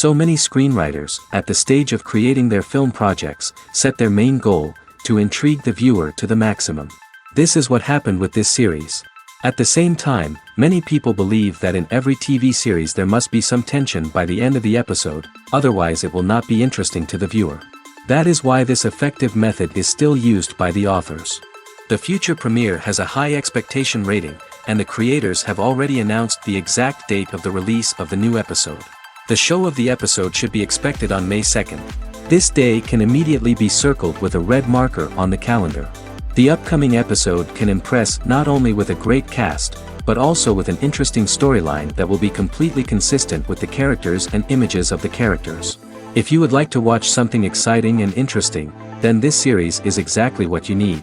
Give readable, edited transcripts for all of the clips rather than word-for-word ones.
So many screenwriters, at the stage of creating their film projects, set their main goal, to intrigue the viewer to the maximum. This is what happened with this series. At the same time, many people believe that in every TV series there must be some tension by the end of the episode, otherwise it will not be interesting to the viewer. That is why this effective method is still used by the authors. The future premiere has a high expectation rating, and the creators have already announced the exact date of the release of the new episode. The show of the episode should be expected on May 2nd. This day can immediately be circled with a red marker on the calendar. The upcoming episode can impress not only with a great cast, but also with an interesting storyline that will be completely consistent with the characters and images of the characters. If you would like to watch something exciting and interesting, then this series is exactly what you need.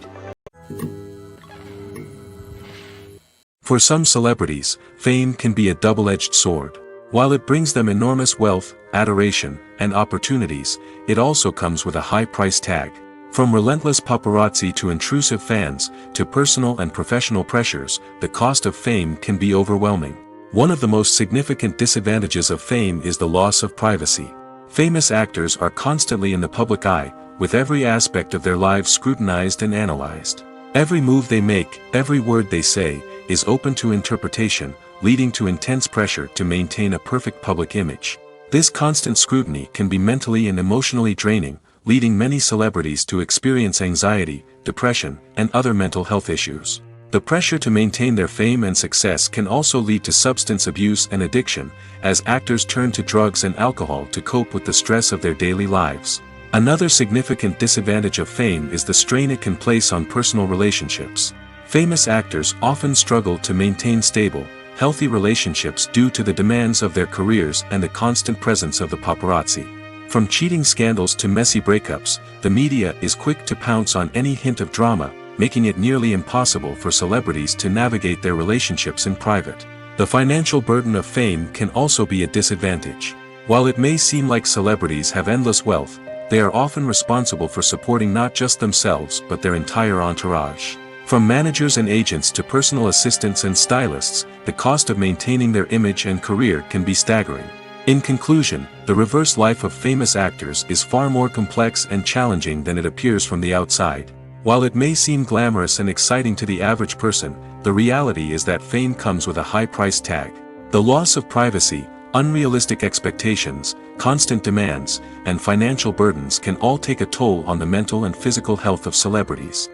For some celebrities, fame can be a double-edged sword. While it brings them enormous wealth, adoration, and opportunities, it also comes with a high price tag. From relentless paparazzi to intrusive fans, to personal and professional pressures, the cost of fame can be overwhelming. One of the most significant disadvantages of fame is the loss of privacy. Famous actors are constantly in the public eye, with every aspect of their lives scrutinized and analyzed. Every move they make, every word they say, is open to interpretation, leading to intense pressure to maintain a perfect public image. This constant scrutiny can be mentally and emotionally draining, leading many celebrities to experience anxiety, depression, and other mental health issues. The pressure to maintain their fame and success can also lead to substance abuse and addiction, as actors turn to drugs and alcohol to cope with the stress of their daily lives. Another significant disadvantage of fame is the strain it can place on personal relationships. Famous actors often struggle to maintain stable, healthy relationships due to the demands of their careers and the constant presence of the paparazzi. From cheating scandals to messy breakups, the media is quick to pounce on any hint of drama, making it nearly impossible for celebrities to navigate their relationships in private. The financial burden of fame can also be a disadvantage. While it may seem like celebrities have endless wealth, they are often responsible for supporting not just themselves but their entire entourage. From managers and agents to personal assistants and stylists, the cost of maintaining their image and career can be staggering. In conclusion, the reverse life of famous actors is far more complex and challenging than it appears from the outside. While it may seem glamorous and exciting to the average person, the reality is that fame comes with a high price tag. The loss of privacy, unrealistic expectations, constant demands, and financial burdens can all take a toll on the mental and physical health of celebrities.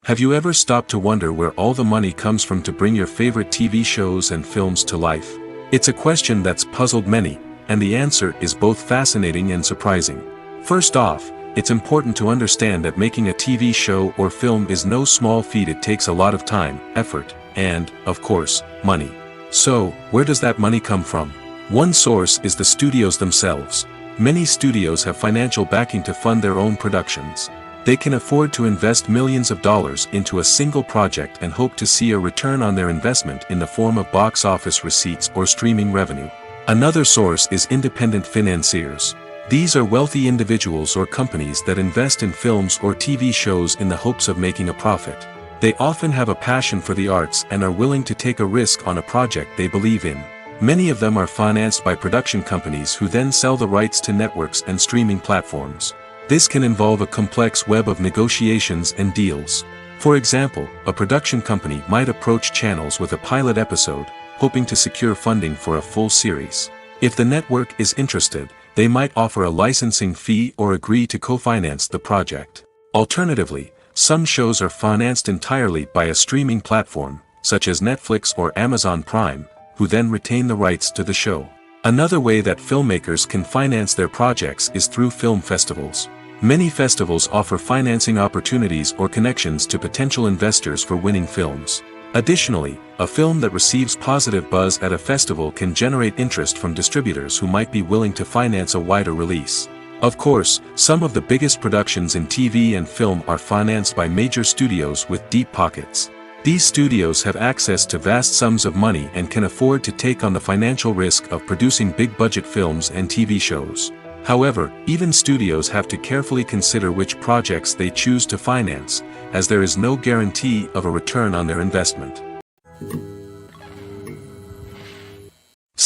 Have you ever stopped to wonder where all the money comes from to bring your favorite TV shows and films to life? It's a question that's puzzled many, and the answer is both fascinating and surprising. First off, it's important to understand that making a TV show or film is no small feat. It takes a lot of time, effort, and, of course, money. So, where does that money come from? One source is the studios themselves. Many studios have financial backing to fund their own productions. They can afford to invest millions of dollars into a single project and hope to see a return on their investment in the form of box office receipts or streaming revenue. Another source is independent financiers. These are wealthy individuals or companies that invest in films or TV shows in the hopes of making a profit. They often have a passion for the arts and are willing to take a risk on a project they believe in. Many of them are financed by production companies who then sell the rights to networks and streaming platforms. This can involve a complex web of negotiations and deals. For example, a production company might approach channels with a pilot episode, hoping to secure funding for a full series. If the network is interested, they might offer a licensing fee or agree to co-finance the project. Alternatively, some shows are financed entirely by a streaming platform, such as Netflix or Amazon Prime, who then retain the rights to the show. Another way that filmmakers can finance their projects is through film festivals. Many festivals offer financing opportunities or connections to potential investors for winning films. Additionally, a film that receives positive buzz at a festival can generate interest from distributors who might be willing to finance a wider release. Of course, some of the biggest productions in TV and film are financed by major studios with deep pockets. These studios have access to vast sums of money and can afford to take on the financial risk of producing big-budget films and TV shows. However, even studios have to carefully consider which projects they choose to finance, as there is no guarantee of a return on their investment.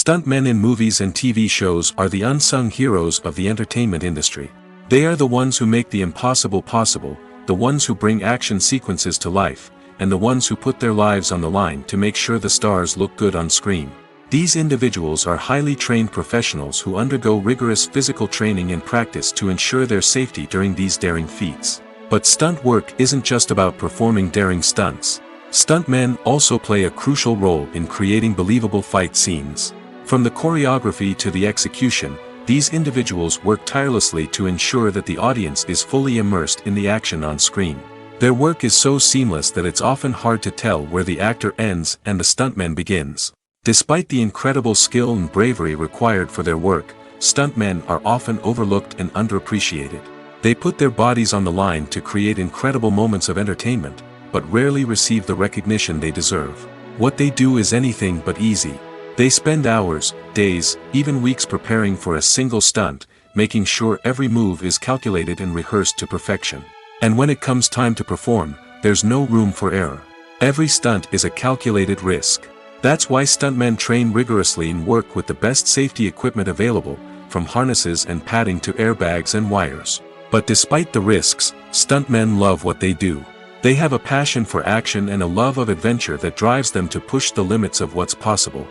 Stuntmen in movies and TV shows are the unsung heroes of the entertainment industry. They are the ones who make the impossible possible, the ones who bring action sequences to life, and the ones who put their lives on the line to make sure the stars look good on screen. These individuals are highly trained professionals who undergo rigorous physical training and practice to ensure their safety during these daring feats. But stunt work isn't just about performing daring stunts. Stuntmen also play a crucial role in creating believable fight scenes. From the choreography to the execution, these individuals work tirelessly to ensure that the audience is fully immersed in the action on screen. Their work is so seamless that it's often hard to tell where the actor ends and the stuntman begins. Despite the incredible skill and bravery required for their work, stuntmen are often overlooked and underappreciated. They put their bodies on the line to create incredible moments of entertainment, but rarely receive the recognition they deserve. What they do is anything but easy. They spend hours, days, even weeks preparing for a single stunt, making sure every move is calculated and rehearsed to perfection. And when it comes time to perform, there's no room for error. Every stunt is a calculated risk. That's why stuntmen train rigorously and work with the best safety equipment available, from harnesses and padding to airbags and wires. But despite the risks, stuntmen love what they do. They have a passion for action and a love of adventure that drives them to push the limits of what's possible.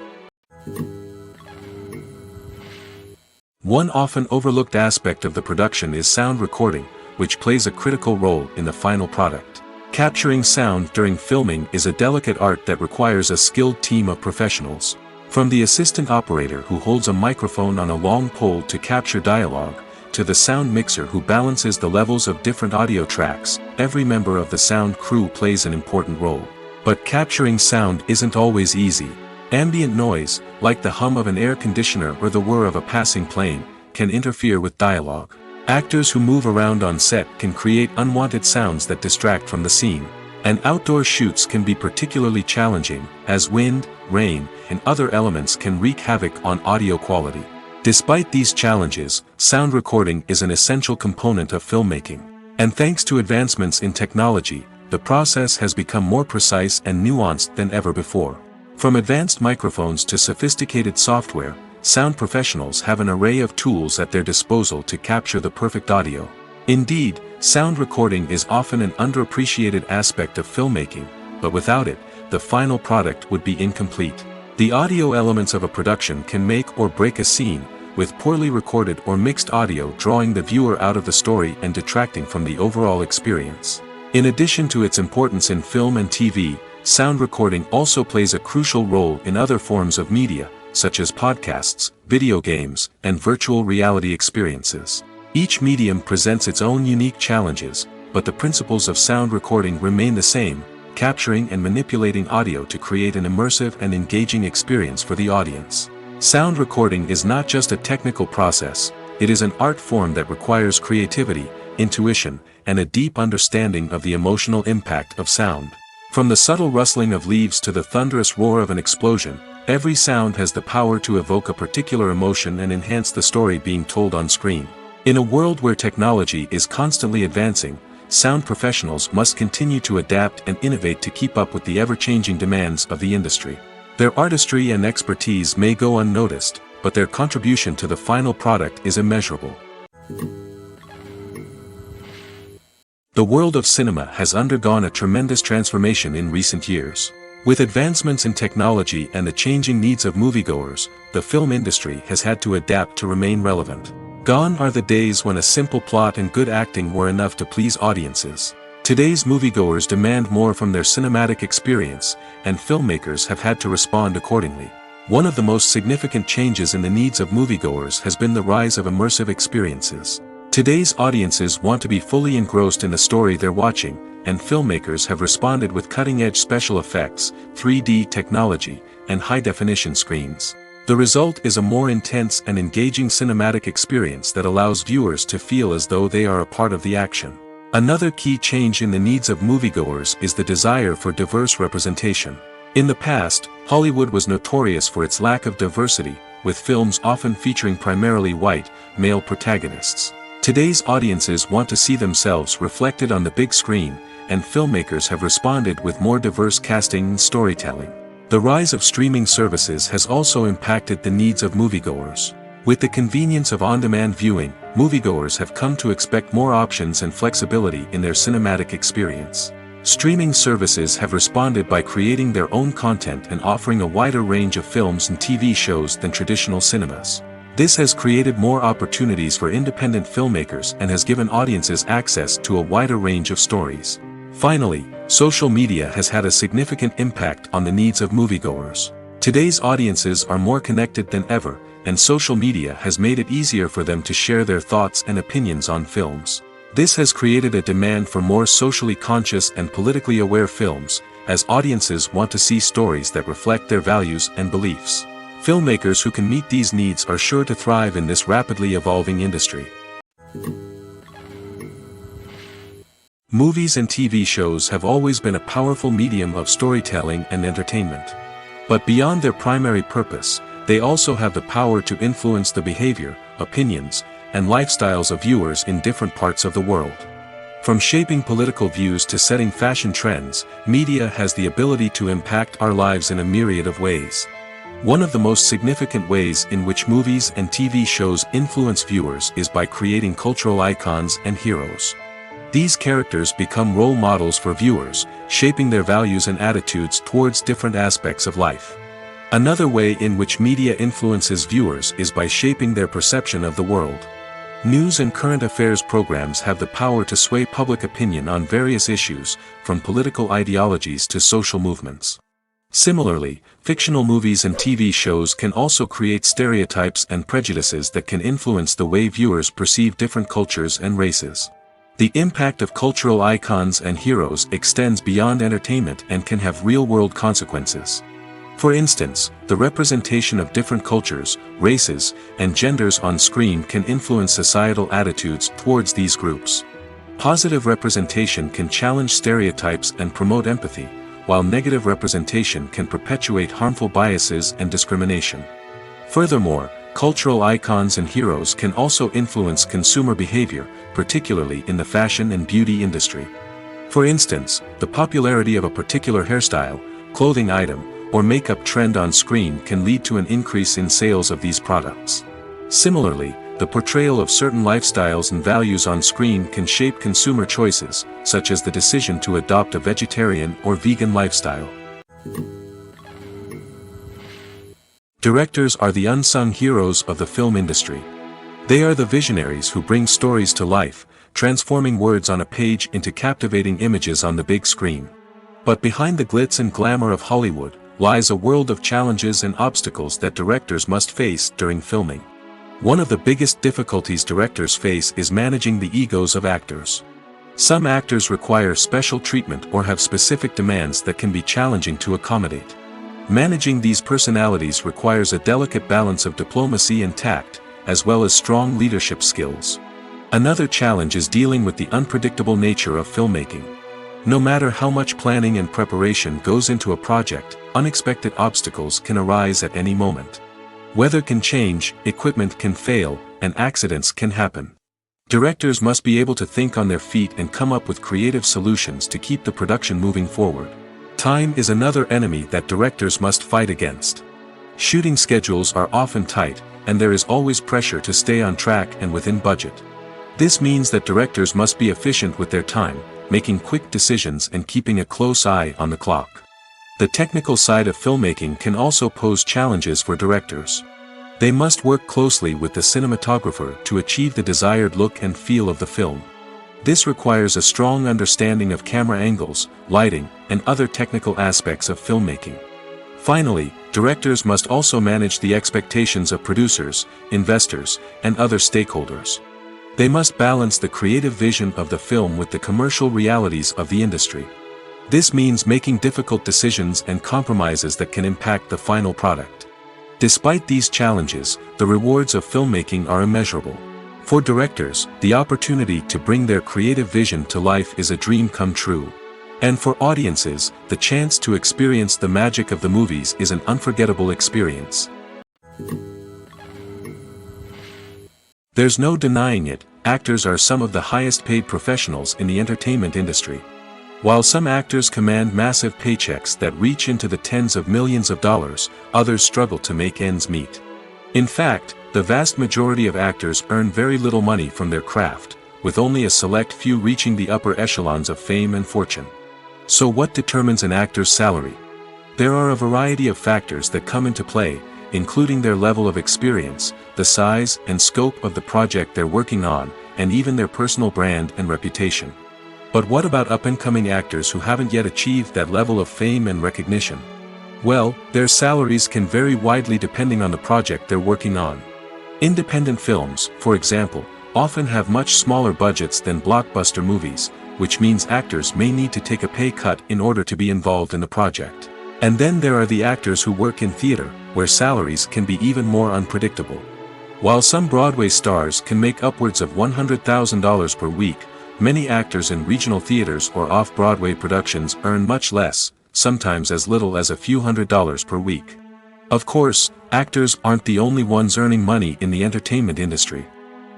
One often overlooked aspect of the production is sound recording, which plays a critical role in the final product. Capturing sound during filming is a delicate art that requires a skilled team of professionals. From the assistant operator who holds a microphone on a long pole to capture dialogue, to the sound mixer who balances the levels of different audio tracks, every member of the sound crew plays an important role. But capturing sound isn't always easy. Ambient noise, like the hum of an air conditioner or the whir of a passing plane, can interfere with dialogue. Actors who move around on set can create unwanted sounds that distract from the scene. And outdoor shoots can be particularly challenging, as wind, rain, and other elements can wreak havoc on audio quality. Despite these challenges, sound recording is an essential component of filmmaking. And thanks to advancements in technology, the process has become more precise and nuanced than ever before. From advanced microphones to sophisticated software, sound professionals have an array of tools at their disposal to capture the perfect audio. Indeed, sound recording is often an underappreciated aspect of filmmaking, but without it, the final product would be incomplete. The audio elements of a production can make or break a scene, with poorly recorded or mixed audio drawing the viewer out of the story and detracting from the overall experience. In addition to its importance in film and TV, sound recording also plays a crucial role in other forms of media, such as podcasts, video games, and virtual reality experiences. Each medium presents its own unique challenges, but the principles of sound recording remain the same, capturing and manipulating audio to create an immersive and engaging experience for the audience. Sound recording is not just a technical process, it is an art form that requires creativity, intuition, and a deep understanding of the emotional impact of sound. From the subtle rustling of leaves to the thunderous roar of an explosion, every sound has the power to evoke a particular emotion and enhance the story being told on screen. In a world where technology is constantly advancing, sound professionals must continue to adapt and innovate to keep up with the ever-changing demands of the industry. Their artistry and expertise may go unnoticed, but their contribution to the final product is immeasurable. The world of cinema has undergone a tremendous transformation in recent years. With advancements in technology and the changing needs of moviegoers, the film industry has had to adapt to remain relevant. Gone are the days when a simple plot and good acting were enough to please audiences. Today's moviegoers demand more from their cinematic experience, and filmmakers have had to respond accordingly. One of the most significant changes in the needs of moviegoers has been the rise of immersive experiences. Today's audiences want to be fully engrossed in the story they're watching, and filmmakers have responded with cutting-edge special effects, 3D technology, and high-definition screens. The result is a more intense and engaging cinematic experience that allows viewers to feel as though they are a part of the action. Another key change in the needs of moviegoers is the desire for diverse representation. In the past, Hollywood was notorious for its lack of diversity, with films often featuring primarily white, male protagonists. Today's audiences want to see themselves reflected on the big screen, and filmmakers have responded with more diverse casting and storytelling. The rise of streaming services has also impacted the needs of moviegoers. With the convenience of on-demand viewing, moviegoers have come to expect more options and flexibility in their cinematic experience. Streaming services have responded by creating their own content and offering a wider range of films and TV shows than traditional cinemas. This has created more opportunities for independent filmmakers and has given audiences access to a wider range of stories. Finally, social media has had a significant impact on the needs of moviegoers. Today's audiences are more connected than ever, and social media has made it easier for them to share their thoughts and opinions on films. This has created a demand for more socially conscious and politically aware films, as audiences want to see stories that reflect their values and beliefs. Filmmakers who can meet these needs are sure to thrive in this rapidly evolving industry. Movies and TV shows have always been a powerful medium of storytelling and entertainment. But beyond their primary purpose, they also have the power to influence the behavior, opinions, and lifestyles of viewers in different parts of the world. From shaping political views to setting fashion trends, media has the ability to impact our lives in a myriad of ways. One of the most significant ways in which movies and TV shows influence viewers is by creating cultural icons and heroes. These characters become role models for viewers, shaping their values and attitudes towards different aspects of life. Another way in which media influences viewers is by shaping their perception of the world. News and current affairs programs have the power to sway public opinion on various issues, from political ideologies to social movements. Similarly, fictional movies and TV shows can also create stereotypes and prejudices that can influence the way viewers perceive different cultures and races. The impact of cultural icons and heroes extends beyond entertainment and can have real-world consequences. For instance, the representation of different cultures, races, and genders on screen can influence societal attitudes towards these groups. Positive representation can challenge stereotypes and promote empathy, while negative representation can perpetuate harmful biases and discrimination. Furthermore, cultural icons and heroes can also influence consumer behavior, particularly in the fashion and beauty industry. For instance, the popularity of a particular hairstyle, clothing item, or makeup trend on screen can lead to an increase in sales of these products. Similarly, the portrayal of certain lifestyles and values on screen can shape consumer choices, such as the decision to adopt a vegetarian or vegan lifestyle. Directors are the unsung heroes of the film industry. They are the visionaries who bring stories to life, transforming words on a page into captivating images on the big screen. But behind the glitz and glamour of Hollywood lies a world of challenges and obstacles that directors must face during filming. One of the biggest difficulties directors face is managing the egos of actors. Some actors require special treatment or have specific demands that can be challenging to accommodate. Managing these personalities requires a delicate balance of diplomacy and tact, as well as strong leadership skills. Another challenge is dealing with the unpredictable nature of filmmaking. No matter how much planning and preparation goes into a project, unexpected obstacles can arise at any moment. Weather can change, equipment can fail, and accidents can happen. Directors must be able to think on their feet and come up with creative solutions to keep the production moving forward. Time is another enemy that directors must fight against. Shooting schedules are often tight, and there is always pressure to stay on track and within budget. This means that directors must be efficient with their time, making quick decisions and keeping a close eye on the clock. The technical side of filmmaking can also pose challenges for directors. They must work closely with the cinematographer to achieve the desired look and feel of the film. This requires a strong understanding of camera angles, lighting, and other technical aspects of filmmaking. Finally, directors must also manage the expectations of producers, investors, and other stakeholders. They must balance the creative vision of the film with the commercial realities of the industry. This means making difficult decisions and compromises that can impact the final product. Despite these challenges, the rewards of filmmaking are immeasurable. For directors, the opportunity to bring their creative vision to life is a dream come true. And for audiences, the chance to experience the magic of the movies is an unforgettable experience. There's no denying it, actors are some of the highest paid professionals in the entertainment industry. While some actors command massive paychecks that reach into the tens of millions of dollars, others struggle to make ends meet. In fact, the vast majority of actors earn very little money from their craft, with only a select few reaching the upper echelons of fame and fortune. So what determines an actor's salary? There are a variety of factors that come into play, including their level of experience, the size and scope of the project they're working on, and even their personal brand and reputation. But what about up-and-coming actors who haven't yet achieved that level of fame and recognition? Well, their salaries can vary widely depending on the project they're working on. Independent films, for example, often have much smaller budgets than blockbuster movies, which means actors may need to take a pay cut in order to be involved in the project. And then there are the actors who work in theater, where salaries can be even more unpredictable. While some Broadway stars can make upwards of $100,000 per week, many actors in regional theaters or off-Broadway productions earn much less, sometimes as little as a few $100s per week. Of course, actors aren't the only ones earning money in the entertainment industry.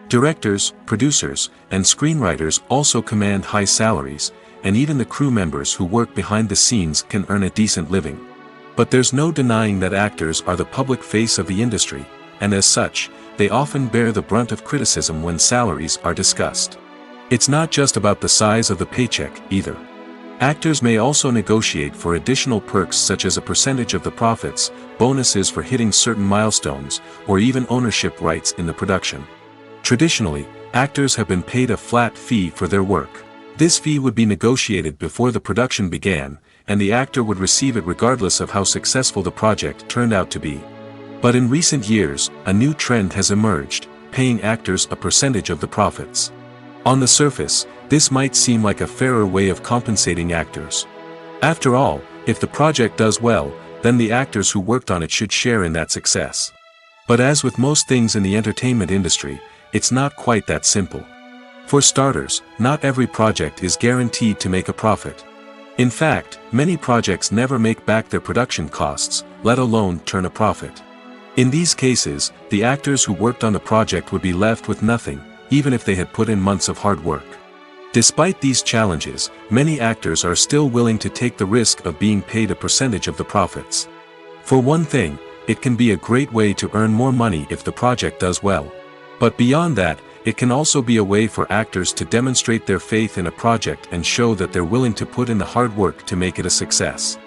Directors, producers, and screenwriters also command high salaries, and even the crew members who work behind the scenes can earn a decent living. But there's no denying that actors are the public face of the industry, and as such, they often bear the brunt of criticism when salaries are discussed. It's not just about the size of the paycheck, either. Actors may also negotiate for additional perks such as a percentage of the profits, bonuses for hitting certain milestones, or even ownership rights in the production. Traditionally, actors have been paid a flat fee for their work. This fee would be negotiated before the production began, and the actor would receive it regardless of how successful the project turned out to be. But in recent years, a new trend has emerged, paying actors a percentage of the profits. On the surface, this might seem like a fairer way of compensating actors. After all, if the project does well, then the actors who worked on it should share in that success. But as with most things in the entertainment industry, it's not quite that simple. For starters, not every project is guaranteed to make a profit. In fact, many projects never make back their production costs, let alone turn a profit. In these cases, the actors who worked on the project would be left with nothing, even if they had put in months of hard work. Despite these challenges, many actors are still willing to take the risk of being paid a percentage of the profits. For one thing, it can be a great way to earn more money if the project does well. But beyond that, it can also be a way for actors to demonstrate their faith in a project and show that they're willing to put in the hard work to make it a success.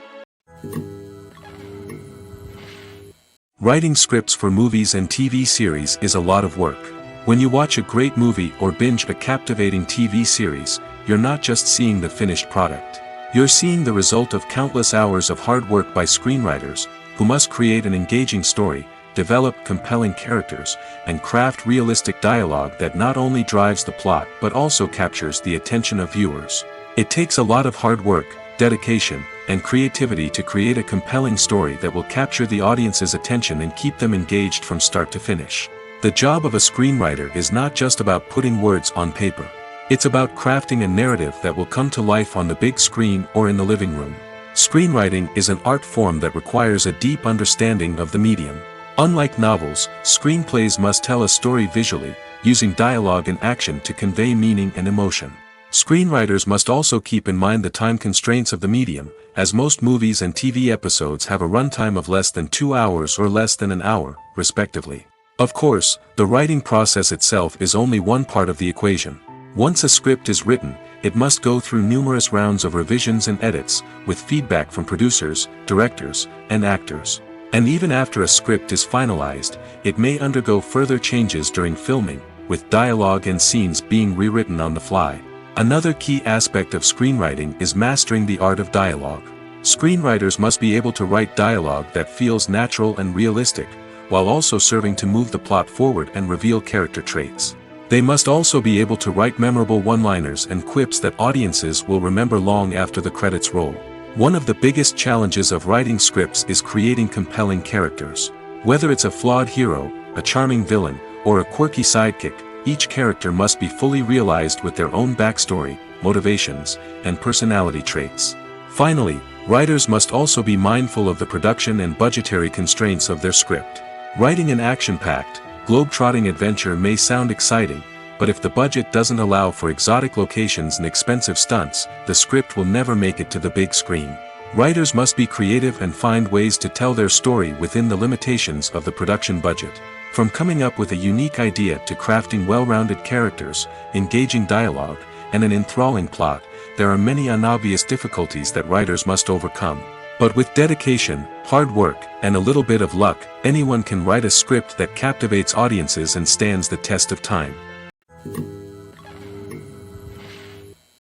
Writing scripts for movies and TV series is a lot of work. When you watch a great movie or binge a captivating TV series, you're not just seeing the finished product. You're seeing the result of countless hours of hard work by screenwriters, who must create an engaging story, develop compelling characters, and craft realistic dialogue that not only drives the plot but also captures the attention of viewers. It takes a lot of hard work, dedication, and creativity to create a compelling story that will capture the audience's attention and keep them engaged from start to finish. The job of a screenwriter is not just about putting words on paper. It's about crafting a narrative that will come to life on the big screen or in the living room. Screenwriting is an art form that requires a deep understanding of the medium. Unlike novels, screenplays must tell a story visually, using dialogue and action to convey meaning and emotion. Screenwriters must also keep in mind the time constraints of the medium, as most movies and TV episodes have a runtime of less than 2 hours or less than an hour, respectively. Of course, the writing process itself is only one part of the equation. Once a script is written, it must go through numerous rounds of revisions and edits, with feedback from producers, directors, and actors. And even after a script is finalized, it may undergo further changes during filming, with dialogue and scenes being rewritten on the fly. Another key aspect of screenwriting is mastering the art of dialogue. Screenwriters must be able to write dialogue that feels natural and realistic, while also serving to move the plot forward and reveal character traits. They must also be able to write memorable one-liners and quips that audiences will remember long after the credits roll. One of the biggest challenges of writing scripts is creating compelling characters. Whether it's a flawed hero, a charming villain, or a quirky sidekick, each character must be fully realized with their own backstory, motivations, and personality traits. Finally, writers must also be mindful of the production and budgetary constraints of their script. Writing an action-packed, globe-trotting adventure may sound exciting, but if the budget doesn't allow for exotic locations and expensive stunts, the script will never make it to the big screen. Writers must be creative and find ways to tell their story within the limitations of the production budget. From coming up with a unique idea to crafting well-rounded characters, engaging dialogue, and an enthralling plot, there are many unobvious difficulties that writers must overcome. But with dedication, hard work, and a little bit of luck, anyone can write a script that captivates audiences and stands the test of time.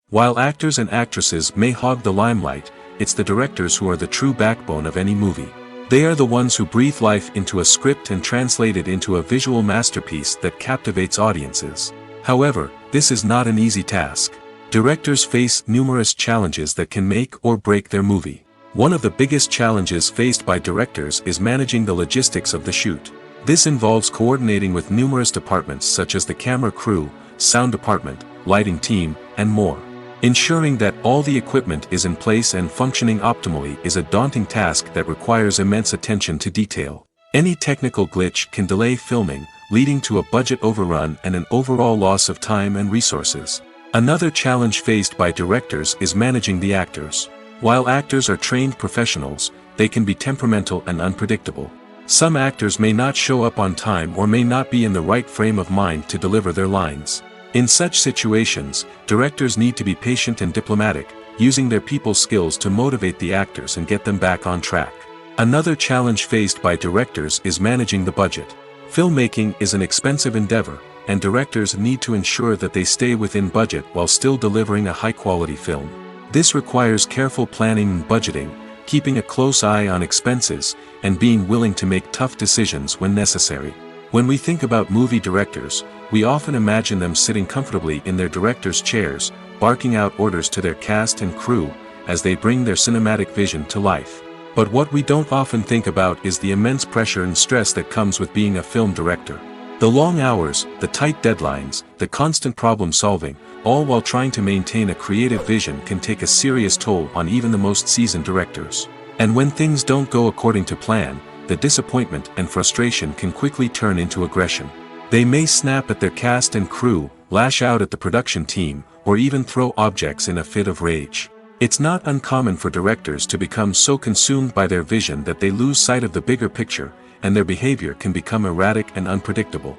While actors and actresses may hog the limelight, it's the directors who are the true backbone of any movie. They are the ones who breathe life into a script and translate it into a visual masterpiece that captivates audiences. However, this is not an easy task. Directors face numerous challenges that can make or break their movie. One of the biggest challenges faced by directors is managing the logistics of the shoot. This involves coordinating with numerous departments such as the camera crew, sound department, lighting team, and more. Ensuring that all the equipment is in place and functioning optimally is a daunting task that requires immense attention to detail. Any technical glitch can delay filming, leading to a budget overrun and an overall loss of time and resources. Another challenge faced by directors is managing the actors. While actors are trained professionals, they can be temperamental and unpredictable. Some actors may not show up on time or may not be in the right frame of mind to deliver their lines. In such situations, directors need to be patient and diplomatic, using their people skills to motivate the actors and get them back on track. Another challenge faced by directors is managing the budget. Filmmaking is an expensive endeavor, and directors need to ensure that they stay within budget while still delivering a high-quality film. This requires careful planning and budgeting, keeping a close eye on expenses, and being willing to make tough decisions when necessary. When we think about movie directors, we often imagine them sitting comfortably in their director's chairs, barking out orders to their cast and crew, as they bring their cinematic vision to life. But what we don't often think about is the immense pressure and stress that comes with being a film director. The long hours, the tight deadlines, the constant problem solving, all while trying to maintain a creative vision can take a serious toll on even the most seasoned directors. And when things don't go according to plan, the disappointment and frustration can quickly turn into aggression. They may snap at their cast and crew, lash out at the production team, or even throw objects in a fit of rage. It's not uncommon for directors to become so consumed by their vision that they lose sight of the bigger picture, and their behavior can become erratic and unpredictable.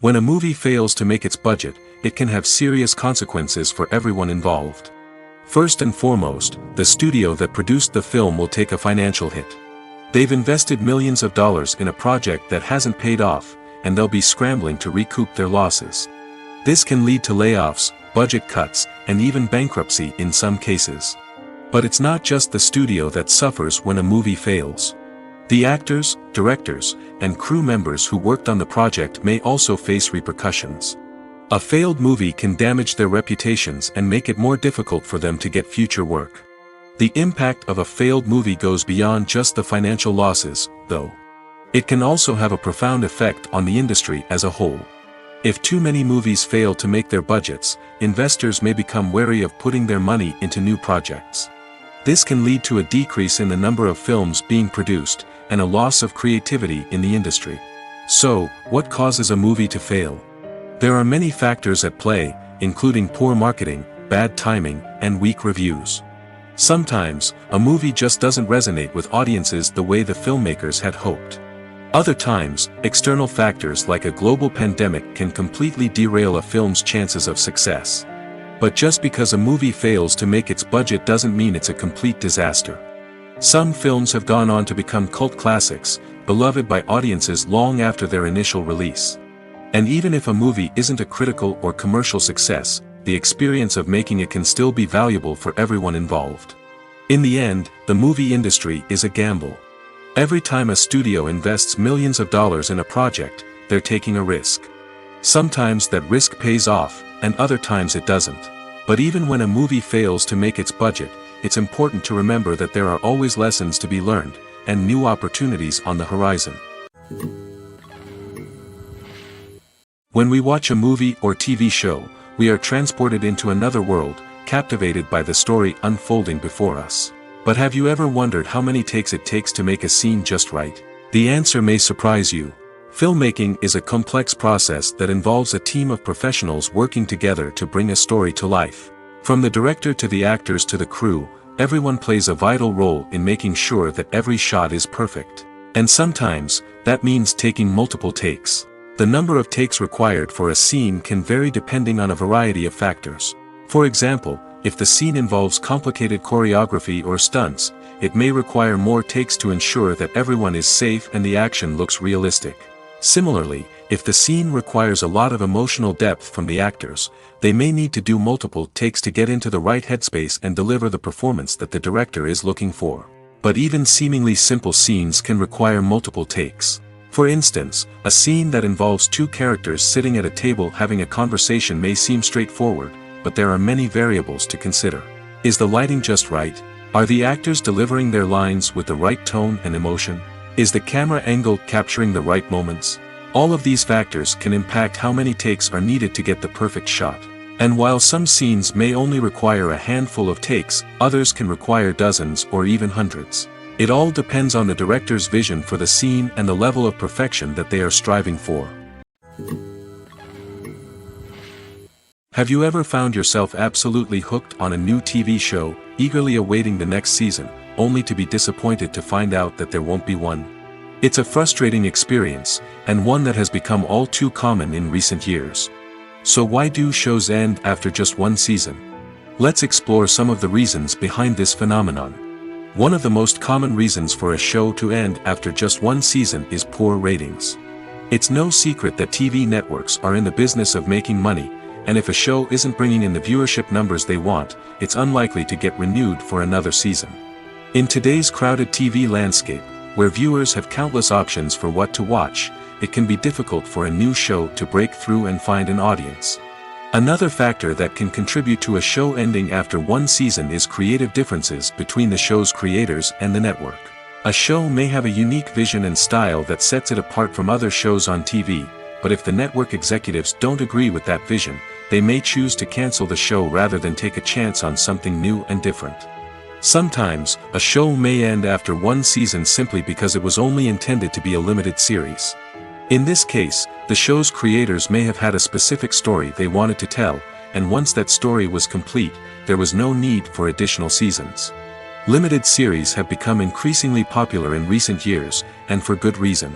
When a movie fails to make its budget, it can have serious consequences for everyone involved. First and foremost, the studio that produced the film will take a financial hit. They've invested millions of dollars in a project that hasn't paid off, and they'll be scrambling to recoup their losses. This can lead to layoffs, budget cuts, and even bankruptcy in some cases. But it's not just the studio that suffers when a movie fails. The actors, directors, and crew members who worked on the project may also face repercussions. A failed movie can damage their reputations and make it more difficult for them to get future work. The impact of a failed movie goes beyond just the financial losses, though. It can also have a profound effect on the industry as a whole. If too many movies fail to make their budgets, investors may become wary of putting their money into new projects. This can lead to a decrease in the number of films being produced, and a loss of creativity in the industry. So, what causes a movie to fail? There are many factors at play, including poor marketing, bad timing, and weak reviews. Sometimes, a movie just doesn't resonate with audiences the way the filmmakers had hoped. Other times, external factors like a global pandemic can completely derail a film's chances of success. But just because a movie fails to make its budget doesn't mean it's a complete disaster. Some films have gone on to become cult classics, beloved by audiences long after their initial release. And even if a movie isn't a critical or commercial success, the experience of making it can still be valuable for everyone involved. In the end, the movie industry is a gamble. Every time a studio invests millions of dollars in a project, they're taking a risk. Sometimes that risk pays off, and other times it doesn't. But even when a movie fails to make its budget, it's important to remember that there are always lessons to be learned, and new opportunities on the horizon. When we watch a movie or TV show, we are transported into another world, captivated by the story unfolding before us. But have you ever wondered how many takes it takes to make a scene just right? The answer may surprise you. Filmmaking is a complex process that involves a team of professionals working together to bring a story to life. From the director to the actors to the crew, everyone plays a vital role in making sure that every shot is perfect. And sometimes, that means taking multiple takes. The number of takes required for a scene can vary depending on a variety of factors. For example, if the scene involves complicated choreography or stunts, it may require more takes to ensure that everyone is safe and the action looks realistic. Similarly, if the scene requires a lot of emotional depth from the actors, they may need to do multiple takes to get into the right headspace and deliver the performance that the director is looking for. But even seemingly simple scenes can require multiple takes. For instance, a scene that involves two characters sitting at a table having a conversation may seem straightforward, but there are many variables to consider. Is the lighting just right? Are the actors delivering their lines with the right tone and emotion? Is the camera angle capturing the right moments? All of these factors can impact how many takes are needed to get the perfect shot. And while some scenes may only require a handful of takes, others can require dozens or even hundreds. It all depends on the director's vision for the scene and the level of perfection that they are striving for. Have you ever found yourself absolutely hooked on a new TV show, eagerly awaiting the next season, only to be disappointed to find out that there won't be one? It's a frustrating experience, and one that has become all too common in recent years. So why do shows end after just one season? Let's explore some of the reasons behind this phenomenon. One of the most common reasons for a show to end after just one season is poor ratings. It's no secret that TV networks are in the business of making money, and if a show isn't bringing in the viewership numbers they want, it's unlikely to get renewed for another season. In today's crowded TV landscape, where viewers have countless options for what to watch, it can be difficult for a new show to break through and find an audience. Another factor that can contribute to a show ending after one season is creative differences between the show's creators and the network. A show may have a unique vision and style that sets it apart from other shows on TV, but if the network executives don't agree with that vision, they may choose to cancel the show rather than take a chance on something new and different. Sometimes, a show may end after one season simply because it was only intended to be a limited series. In this case, the show's creators may have had a specific story they wanted to tell, and once that story was complete, there was no need for additional seasons. Limited series have become increasingly popular in recent years, and for good reason.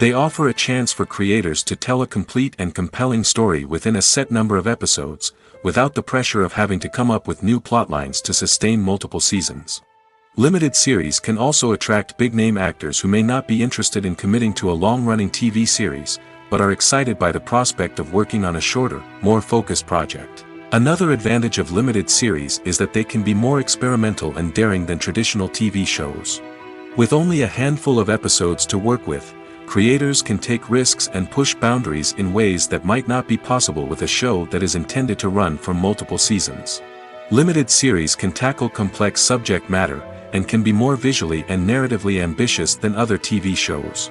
They offer a chance for creators to tell a complete and compelling story within a set number of episodes, without the pressure of having to come up with new plotlines to sustain multiple seasons. Limited series can also attract big-name actors who may not be interested in committing to a long-running TV series, but are excited by the prospect of working on a shorter, more focused project. Another advantage of limited series is that they can be more experimental and daring than traditional TV shows. With only a handful of episodes to work with, creators can take risks and push boundaries in ways that might not be possible with a show that is intended to run for multiple seasons. Limited series can tackle complex subject matter, and can be more visually and narratively ambitious than other TV shows.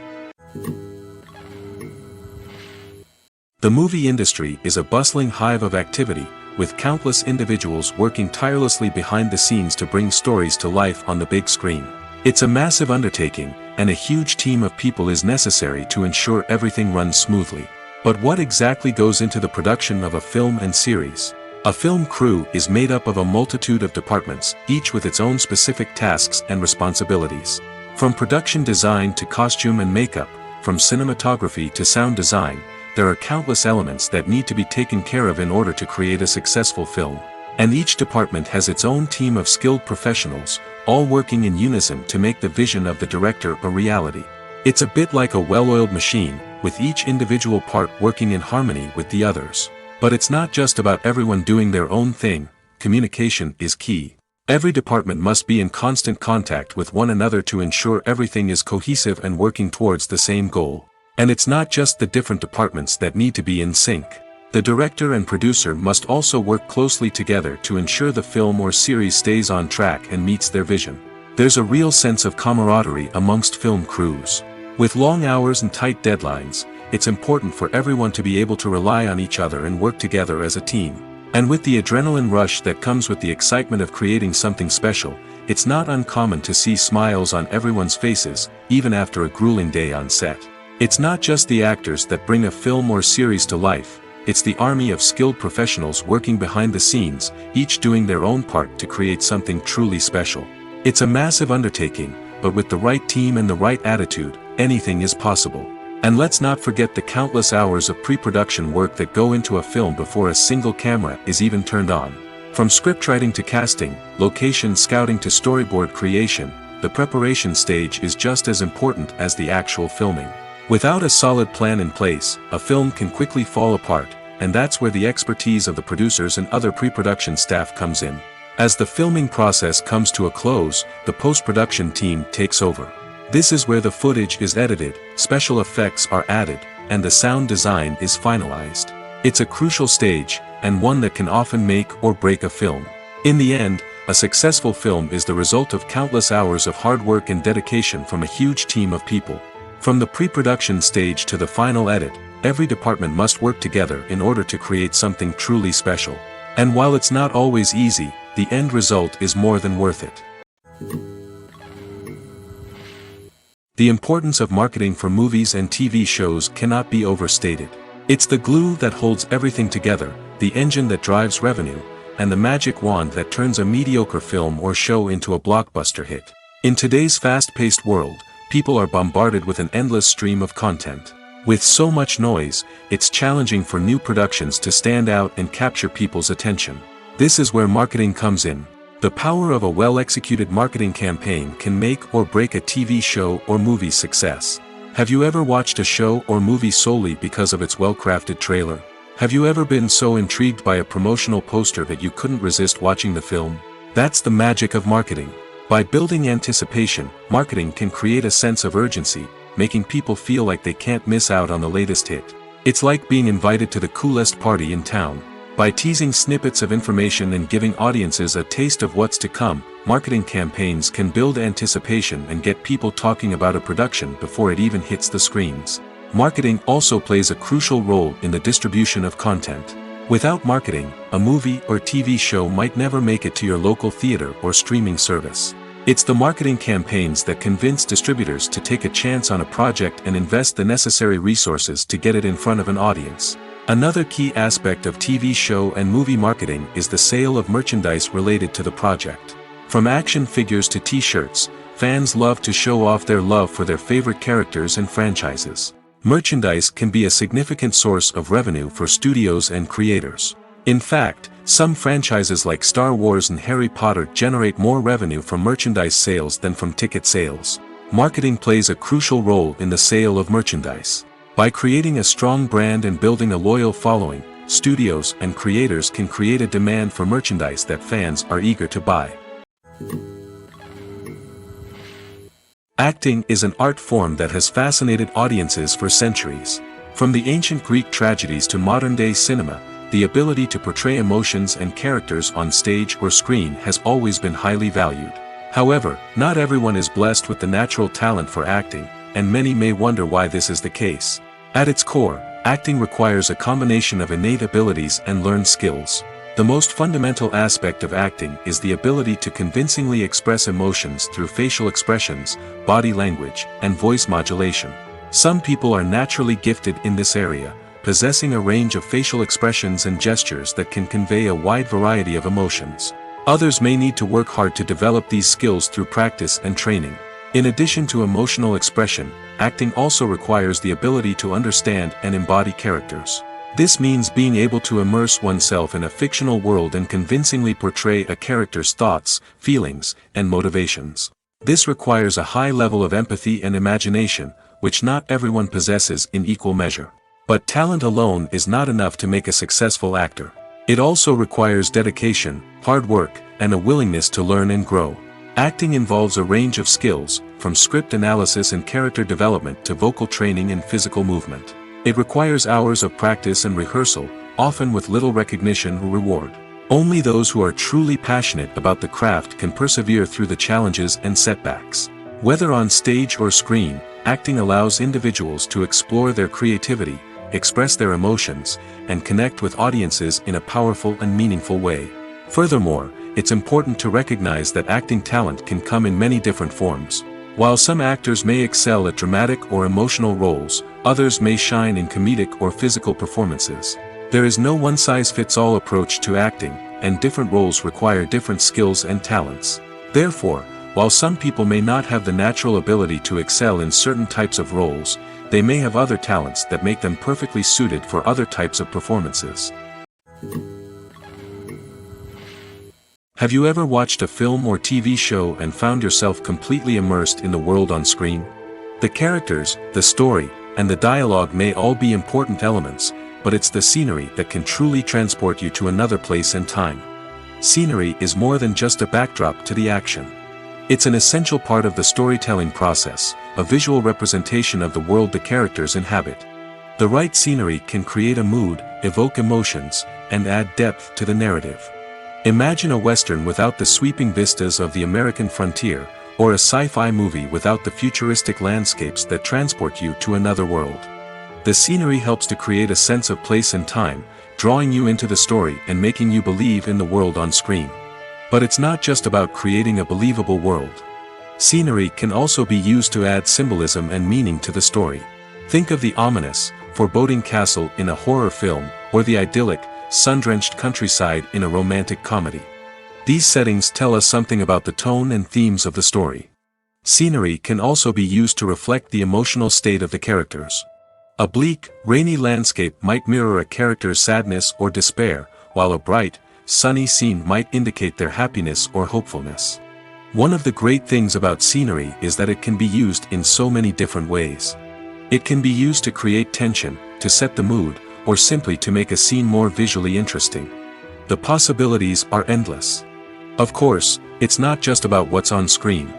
The movie industry is a bustling hive of activity, with countless individuals working tirelessly behind the scenes to bring stories to life on the big screen. It's a massive undertaking, and a huge team of people is necessary to ensure everything runs smoothly. But what exactly goes into the production of a film and series? A film crew is made up of a multitude of departments, each with its own specific tasks and responsibilities. From production design to costume and makeup, from cinematography to sound design, there are countless elements that need to be taken care of in order to create a successful film. And each department has its own team of skilled professionals, all working in unison to make the vision of the director a reality. It's a bit like a well-oiled machine, with each individual part working in harmony with the others. But it's not just about everyone doing their own thing, communication is key. Every department must be in constant contact with one another to ensure everything is cohesive and working towards the same goal. And it's not just the different departments that need to be in sync. The director and producer must also work closely together to ensure the film or series stays on track and meets their vision. There's a real sense of camaraderie amongst film crews. With long hours and tight deadlines, it's important for everyone to be able to rely on each other and work together as a team. And with the adrenaline rush that comes with the excitement of creating something special, it's not uncommon to see smiles on everyone's faces, even after a grueling day on set. It's not just the actors that bring a film or series to life, it's the army of skilled professionals working behind the scenes, each doing their own part to create something truly special. It's a massive undertaking, but with the right team and the right attitude, anything is possible. And let's not forget the countless hours of pre-production work that go into a film before a single camera is even turned on. From scriptwriting to casting, location scouting to storyboard creation, the preparation stage is just as important as the actual filming. Without a solid plan in place, a film can quickly fall apart, and that's where the expertise of the producers and other pre-production staff comes in. As the filming process comes to a close, the post-production team takes over. This is where the footage is edited, special effects are added, and the sound design is finalized. It's a crucial stage, and one that can often make or break a film. In the end, a successful film is the result of countless hours of hard work and dedication from a huge team of people. From the pre-production stage to the final edit, every department must work together in order to create something truly special. And while it's not always easy, the end result is more than worth it. The importance of marketing for movies and TV shows cannot be overstated. It's the glue that holds everything together, the engine that drives revenue, and the magic wand that turns a mediocre film or show into a blockbuster hit. In today's fast-paced world, people are bombarded with an endless stream of content. With so much noise, it's challenging for new productions to stand out and capture people's attention. This is where marketing comes in. The power of a well-executed marketing campaign can make or break a TV show or movie's success. Have you ever watched a show or movie solely because of its well-crafted trailer? Have you ever been so intrigued by a promotional poster that you couldn't resist watching the film? That's the magic of marketing. By building anticipation, marketing can create a sense of urgency, making people feel like they can't miss out on the latest hit. It's like being invited to the coolest party in town. By teasing snippets of information and giving audiences a taste of what's to come, marketing campaigns can build anticipation and get people talking about a production before it even hits the screens. Marketing also plays a crucial role in the distribution of content. Without marketing, a movie or TV show might never make it to your local theater or streaming service. It's the marketing campaigns that convince distributors to take a chance on a project and invest the necessary resources to get it in front of an audience. Another key aspect of TV show and movie marketing is the sale of merchandise related to the project. From action figures to t-shirts, fans love to show off their love for their favorite characters and franchises. Merchandise can be a significant source of revenue for studios and creators. In fact, some franchises like Star Wars and Harry Potter generate more revenue from merchandise sales than from ticket sales. Marketing plays a crucial role in the sale of merchandise. By creating a strong brand and building a loyal following, studios and creators can create a demand for merchandise that fans are eager to buy. Acting is an art form that has fascinated audiences for centuries. From the ancient Greek tragedies to modern-day cinema, the ability to portray emotions and characters on stage or screen has always been highly valued. However, not everyone is blessed with the natural talent for acting, and many may wonder why this is the case. At its core, acting requires a combination of innate abilities and learned skills. The most fundamental aspect of acting is the ability to convincingly express emotions through facial expressions, body language, and voice modulation. Some people are naturally gifted in this area, possessing a range of facial expressions and gestures that can convey a wide variety of emotions. Others may need to work hard to develop these skills through practice and training. In addition to emotional expression, acting also requires the ability to understand and embody characters. This means being able to immerse oneself in a fictional world and convincingly portray a character's thoughts, feelings, and motivations. This requires a high level of empathy and imagination, which not everyone possesses in equal measure. But talent alone is not enough to make a successful actor. It also requires dedication, hard work, and a willingness to learn and grow. Acting involves a range of skills, from script analysis and character development to vocal training and physical movement. It requires hours of practice and rehearsal, often with little recognition or reward. Only those who are truly passionate about the craft can persevere through the challenges and setbacks. Whether on stage or screen, acting allows individuals to explore their creativity, express their emotions, and connect with audiences in a powerful and meaningful way. Furthermore, it's important to recognize that acting talent can come in many different forms. While some actors may excel at dramatic or emotional roles, others may shine in comedic or physical performances. There is no one-size-fits-all approach to acting, and different roles require different skills and talents. Therefore, while some people may not have the natural ability to excel in certain types of roles, they may have other talents that make them perfectly suited for other types of performances. Have you ever watched a film or TV show and found yourself completely immersed in the world on screen? The characters, the story, and the dialogue may all be important elements, but it's the scenery that can truly transport you to another place and time. Scenery is more than just a backdrop to the action. It's an essential part of the storytelling process, a visual representation of the world the characters inhabit. The right scenery can create a mood, evoke emotions, and add depth to the narrative. Imagine a Western without the sweeping vistas of the American frontier, or a sci-fi movie without the futuristic landscapes that transport you to another world. The scenery helps to create a sense of place and time, drawing you into the story and making you believe in the world on screen. But it's not just about creating a believable world. Scenery can also be used to add symbolism and meaning to the story. Think of the ominous, foreboding castle in a horror film, or the idyllic, sun-drenched countryside in a romantic comedy. These settings tell us something about the tone and themes of the story. Scenery can also be used to reflect the emotional state of the characters. A bleak, rainy landscape might mirror a character's sadness or despair, while a bright, sunny scene might indicate their happiness or hopefulness. One of the great things about scenery is that it can be used in so many different ways. It can be used to create tension, to set the mood, or simply to make a scene more visually interesting. The possibilities are endless. Of course, it's not just about what's on screen.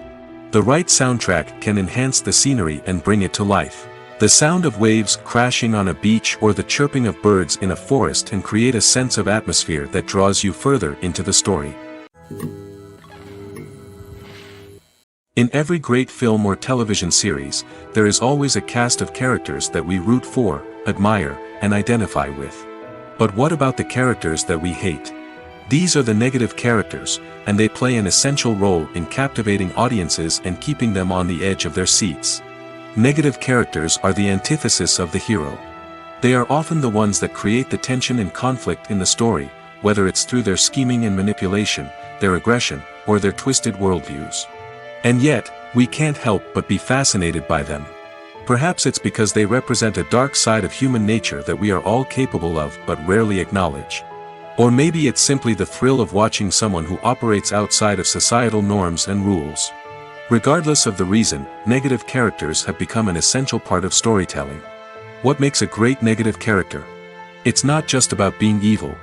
The right soundtrack can enhance the scenery and bring it to life. The sound of waves crashing on a beach or the chirping of birds in a forest can create a sense of atmosphere that draws you further into the story. In every great film or television series, there is always a cast of characters that we root for, admire, and identify with. But what about the characters that we hate? These are the negative characters, and they play an essential role in captivating audiences and keeping them on the edge of their seats. Negative characters are the antithesis of the hero. They are often the ones that create the tension and conflict in the story, whether it's through their scheming and manipulation, their aggression, or their twisted worldviews. And yet, we can't help but be fascinated by them. Perhaps it's because they represent a dark side of human nature that we are all capable of but rarely acknowledge. Or maybe it's simply the thrill of watching someone who operates outside of societal norms and rules. Regardless of the reason, negative characters have become an essential part of storytelling. What makes a great negative character? It's not just about being evil.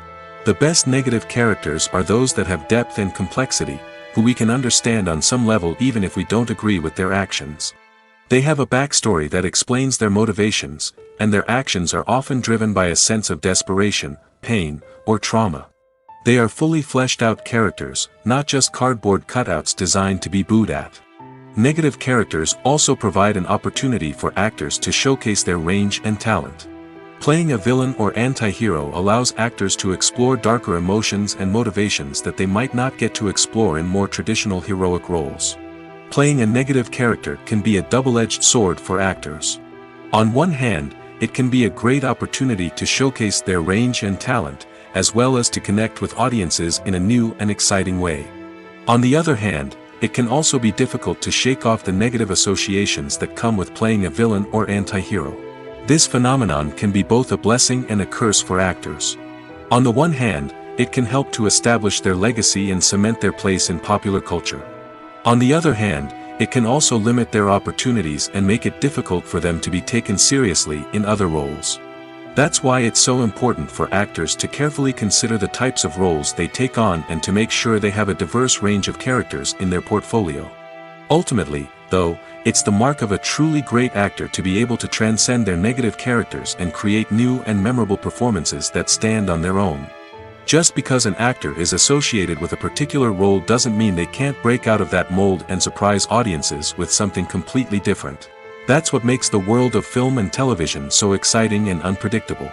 The best negative characters are those that have depth and complexity, who we can understand on some level even if we don't agree with their actions. They have a backstory that explains their motivations, and their actions are often driven by a sense of desperation, pain, or trauma. They are fully fleshed out characters, not just cardboard cutouts designed to be booed at. Negative characters also provide an opportunity for actors to showcase their range and talent. Playing a villain or anti-hero allows actors to explore darker emotions and motivations that they might not get to explore in more traditional heroic roles. Playing a negative character can be a double-edged sword for actors. On one hand, it can be a great opportunity to showcase their range and talent, as well as to connect with audiences in a new and exciting way. On the other hand, it can also be difficult to shake off the negative associations that come with playing a villain or anti-hero. This phenomenon can be both a blessing and a curse for actors. On the one hand, it can help to establish their legacy and cement their place in popular culture. On the other hand, it can also limit their opportunities and make it difficult for them to be taken seriously in other roles. That's why it's so important for actors to carefully consider the types of roles they take on and to make sure they have a diverse range of characters in their portfolio. Ultimately, though, it's the mark of a truly great actor to be able to transcend their negative characters and create new and memorable performances that stand on their own. Just because an actor is associated with a particular role doesn't mean they can't break out of that mold and surprise audiences with something completely different. That's what makes the world of film and television so exciting and unpredictable.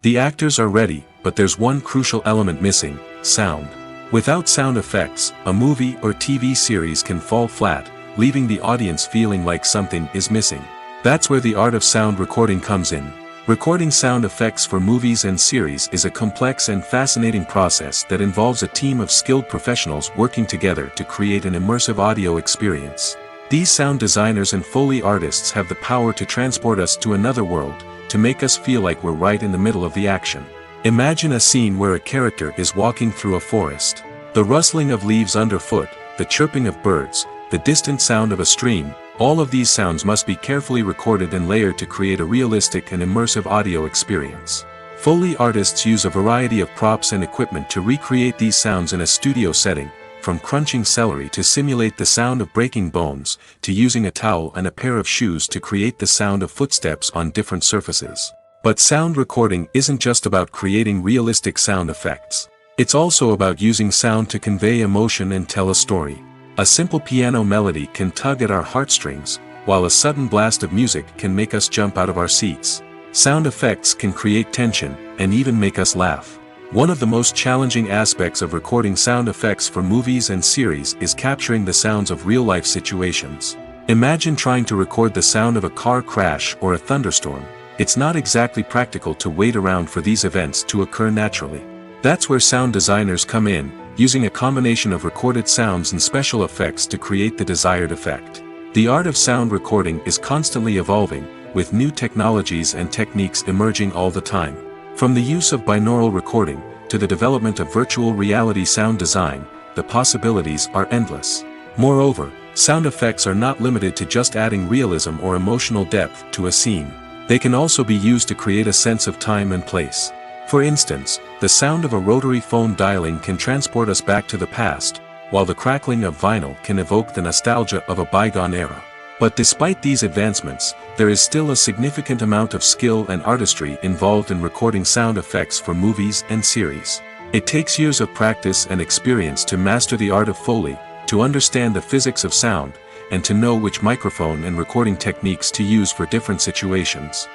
The actors are ready, but there's one crucial element missing: sound. Without sound effects, a movie or TV series can fall flat, leaving the audience feeling like something is missing. That's where the art of sound recording comes in. Recording sound effects for movies and series is a complex and fascinating process that involves a team of skilled professionals working together to create an immersive audio experience. These sound designers and Foley artists have the power to transport us to another world, to make us feel like we're right in the middle of the action. Imagine a scene where a character is walking through a forest. The rustling of leaves underfoot, the chirping of birds, the distant sound of a stream, all of these sounds must be carefully recorded and layered to create a realistic and immersive audio experience. Foley artists use a variety of props and equipment to recreate these sounds in a studio setting, from crunching celery to simulate the sound of breaking bones, to using a towel and a pair of shoes to create the sound of footsteps on different surfaces. But sound recording isn't just about creating realistic sound effects. It's also about using sound to convey emotion and tell a story. A simple piano melody can tug at our heartstrings, while a sudden blast of music can make us jump out of our seats. Sound effects can create tension, and even make us laugh. One of the most challenging aspects of recording sound effects for movies and series is capturing the sounds of real-life situations. Imagine trying to record the sound of a car crash or a thunderstorm. It's not exactly practical to wait around for these events to occur naturally. That's where sound designers come in, using a combination of recorded sounds and special effects to create the desired effect. The art of sound recording is constantly evolving, with new technologies and techniques emerging all the time. From the use of binaural recording, to the development of virtual reality sound design, the possibilities are endless. Moreover, sound effects are not limited to just adding realism or emotional depth to a scene. They can also be used to create a sense of time and place. For instance, the sound of a rotary phone dialing can transport us back to the past, while the crackling of vinyl can evoke the nostalgia of a bygone era. But despite these advancements, there is still a significant amount of skill and artistry involved in recording sound effects for movies and series. It takes years of practice and experience to master the art of Foley, to understand the physics of sound, and to know which microphone and recording techniques to use for different situations.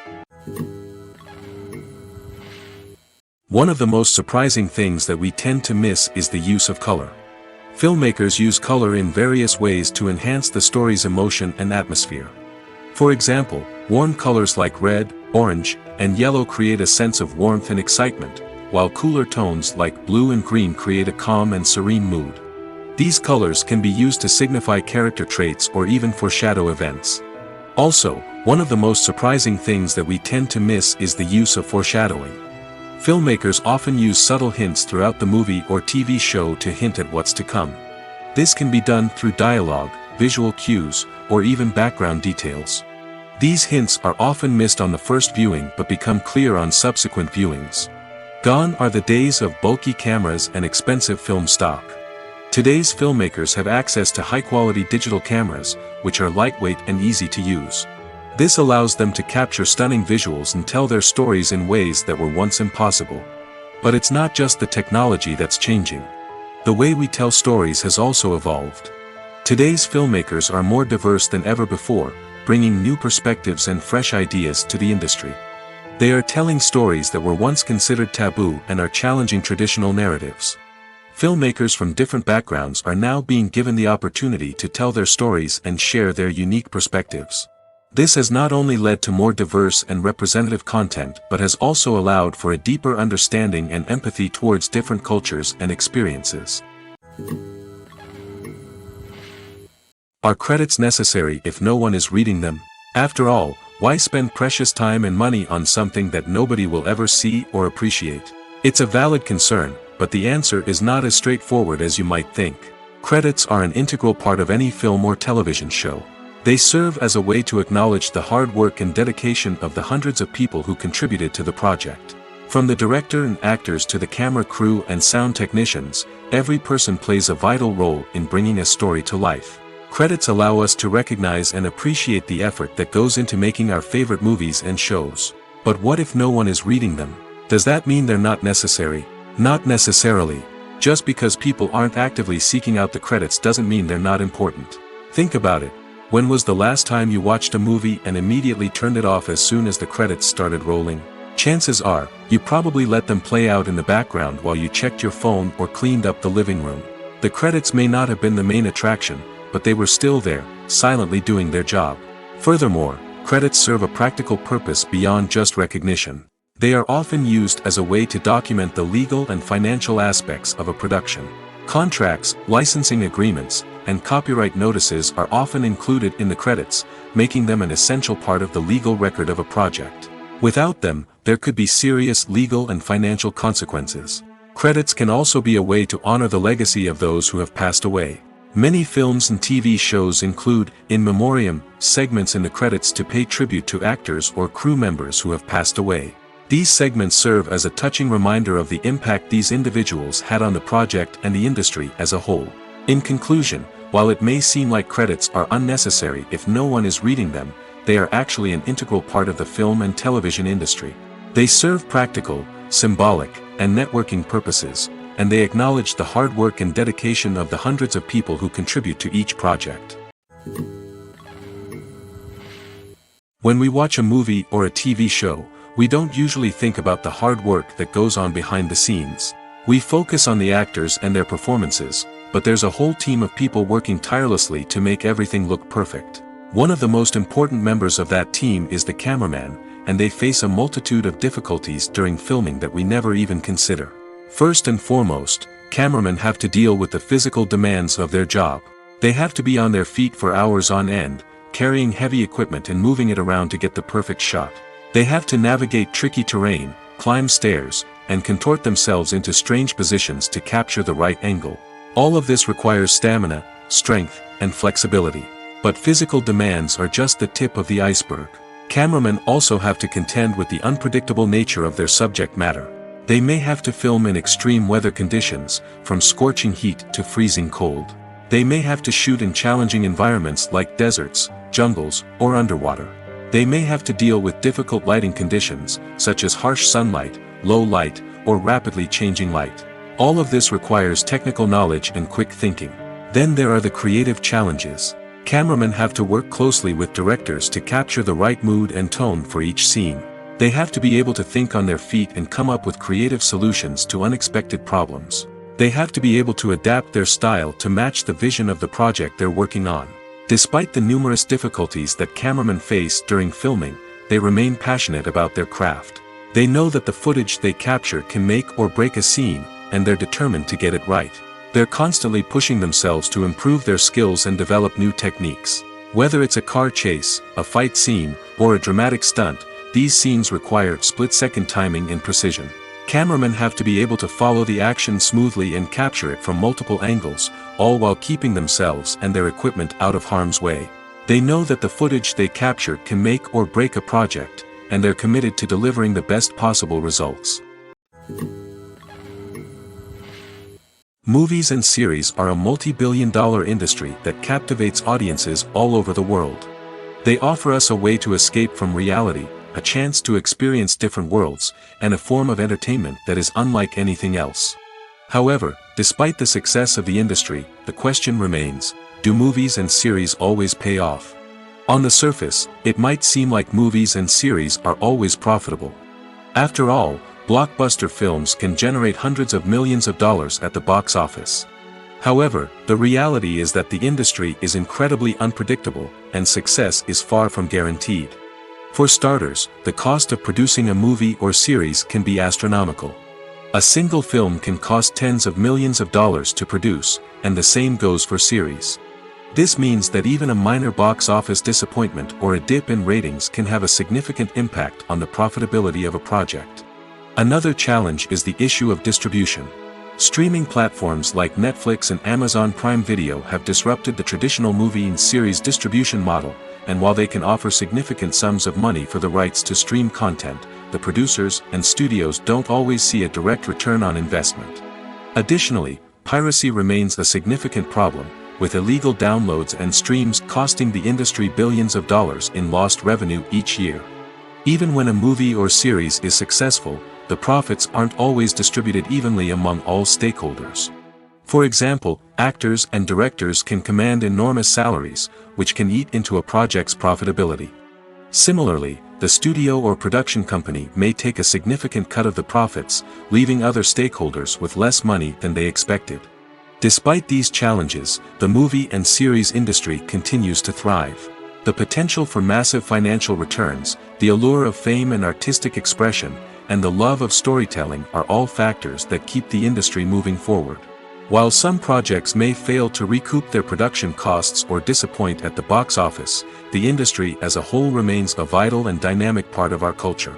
One of the most surprising things that we tend to miss is the use of color. Filmmakers use color in various ways to enhance the story's emotion and atmosphere. For example, warm colors like red, orange, and yellow create a sense of warmth and excitement, while cooler tones like blue and green create a calm and serene mood. These colors can be used to signify character traits or even foreshadow events. Also, one of the most surprising things that we tend to miss is the use of foreshadowing. Filmmakers often use subtle hints throughout the movie or TV show to hint at what's to come. This can be done through dialogue, visual cues, or even background details. These hints are often missed on the first viewing but become clear on subsequent viewings. Gone are the days of bulky cameras and expensive film stock. Today's filmmakers have access to high-quality digital cameras, which are lightweight and easy to use. This allows them to capture stunning visuals and tell their stories in ways that were once impossible. But it's not just the technology that's changing. The way we tell stories has also evolved. Today's filmmakers are more diverse than ever before, bringing new perspectives and fresh ideas to the industry. They are telling stories that were once considered taboo and are challenging traditional narratives. Filmmakers from different backgrounds are now being given the opportunity to tell their stories and share their unique perspectives. This has not only led to more diverse and representative content but has also allowed for a deeper understanding and empathy towards different cultures and experiences. Are credits necessary if no one is reading them? After all, why spend precious time and money on something that nobody will ever see or appreciate? It's a valid concern, but the answer is not as straightforward as you might think. Credits are an integral part of any film or television show. They serve as a way to acknowledge the hard work and dedication of the hundreds of people who contributed to the project. From the director and actors to the camera crew and sound technicians, every person plays a vital role in bringing a story to life. Credits allow us to recognize and appreciate the effort that goes into making our favorite movies and shows. But what if no one is reading them? Does that mean they're not necessary? Not necessarily. Just because people aren't actively seeking out the credits doesn't mean they're not important. Think about it. When was the last time you watched a movie and immediately turned it off as soon as the credits started rolling? Chances are, you probably let them play out in the background while you checked your phone or cleaned up the living room. The credits may not have been the main attraction, but they were still there, silently doing their job. Furthermore, credits serve a practical purpose beyond just recognition. They are often used as a way to document the legal and financial aspects of a production. Contracts, licensing agreements, and copyright notices are often included in the credits, making them an essential part of the legal record of a project. Without them, there could be serious legal and financial consequences. Credits can also be a way to honor the legacy of those who have passed away. Many films and TV shows include, in memoriam, segments in the credits to pay tribute to actors or crew members who have passed away. These segments serve as a touching reminder of the impact these individuals had on the project and the industry as a whole. In conclusion, while it may seem like credits are unnecessary if no one is reading them, they are actually an integral part of the film and television industry. They serve practical, symbolic, and networking purposes, and they acknowledge the hard work and dedication of the hundreds of people who contribute to each project. When we watch a movie or a TV show, we don't usually think about the hard work that goes on behind the scenes. We focus on the actors and their performances, but there's a whole team of people working tirelessly to make everything look perfect. One of the most important members of that team is the cameraman, and they face a multitude of difficulties during filming that we never even consider. First and foremost, cameramen have to deal with the physical demands of their job. They have to be on their feet for hours on end, carrying heavy equipment and moving it around to get the perfect shot. They have to navigate tricky terrain, climb stairs, and contort themselves into strange positions to capture the right angle. All of this requires stamina, strength, and flexibility. But physical demands are just the tip of the iceberg. Cameramen also have to contend with the unpredictable nature of their subject matter. They may have to film in extreme weather conditions, from scorching heat to freezing cold. They may have to shoot in challenging environments like deserts, jungles, or underwater. They may have to deal with difficult lighting conditions, such as harsh sunlight, low light, or rapidly changing light. All of this requires technical knowledge and quick thinking. Then there are the creative challenges. Cameramen have to work closely with directors to capture the right mood and tone for each scene. They have to be able to think on their feet and come up with creative solutions to unexpected problems. They have to be able to adapt their style to match the vision of the project they're working on. Despite the numerous difficulties that cameramen face during filming, they remain passionate about their craft. They know that the footage they capture can make or break a scene, and they're determined to get it right. They're constantly pushing themselves to improve their skills and develop new techniques. Whether it's a car chase, a fight scene, or a dramatic stunt, these scenes require split-second timing and precision. Cameramen have to be able to follow the action smoothly and capture it from multiple angles, all while keeping themselves and their equipment out of harm's way. They know that the footage they capture can make or break a project, and they're committed to delivering the best possible results. Movies and series are a multi-billion-dollar industry that captivates audiences all over the world. They offer us a way to escape from reality, a chance to experience different worlds, and a form of entertainment that is unlike anything else. However, despite the success of the industry, the question remains, do movies and series always pay off? On the surface, it might seem like movies and series are always profitable. After all, blockbuster films can generate hundreds of millions of dollars at the box office. However, the reality is that the industry is incredibly unpredictable, and success is far from guaranteed. For starters, the cost of producing a movie or series can be astronomical. A single film can cost tens of millions of dollars to produce, and the same goes for series. This means that even a minor box office disappointment or a dip in ratings can have a significant impact on the profitability of a project. Another challenge is the issue of distribution. Streaming platforms like Netflix and Amazon Prime Video have disrupted the traditional movie and series distribution model, and while they can offer significant sums of money for the rights to stream content, the producers and studios don't always see a direct return on investment. Additionally, piracy remains a significant problem, with illegal downloads and streams costing the industry billions of dollars in lost revenue each year. Even when a movie or series is successful, the profits aren't always distributed evenly among all stakeholders. For example, actors and directors can command enormous salaries, which can eat into a project's profitability. Similarly, the the studio or production company may take a significant cut of the profits, leaving other stakeholders with less money than they expected. Despite these challenges, the movie and series industry continues to thrive. The potential for massive financial returns, the allure of fame and artistic expression, and the love of storytelling are all factors that keep the industry moving forward. While some projects may fail to recoup their production costs or disappoint at the box office, the industry as a whole remains a vital and dynamic part of our culture.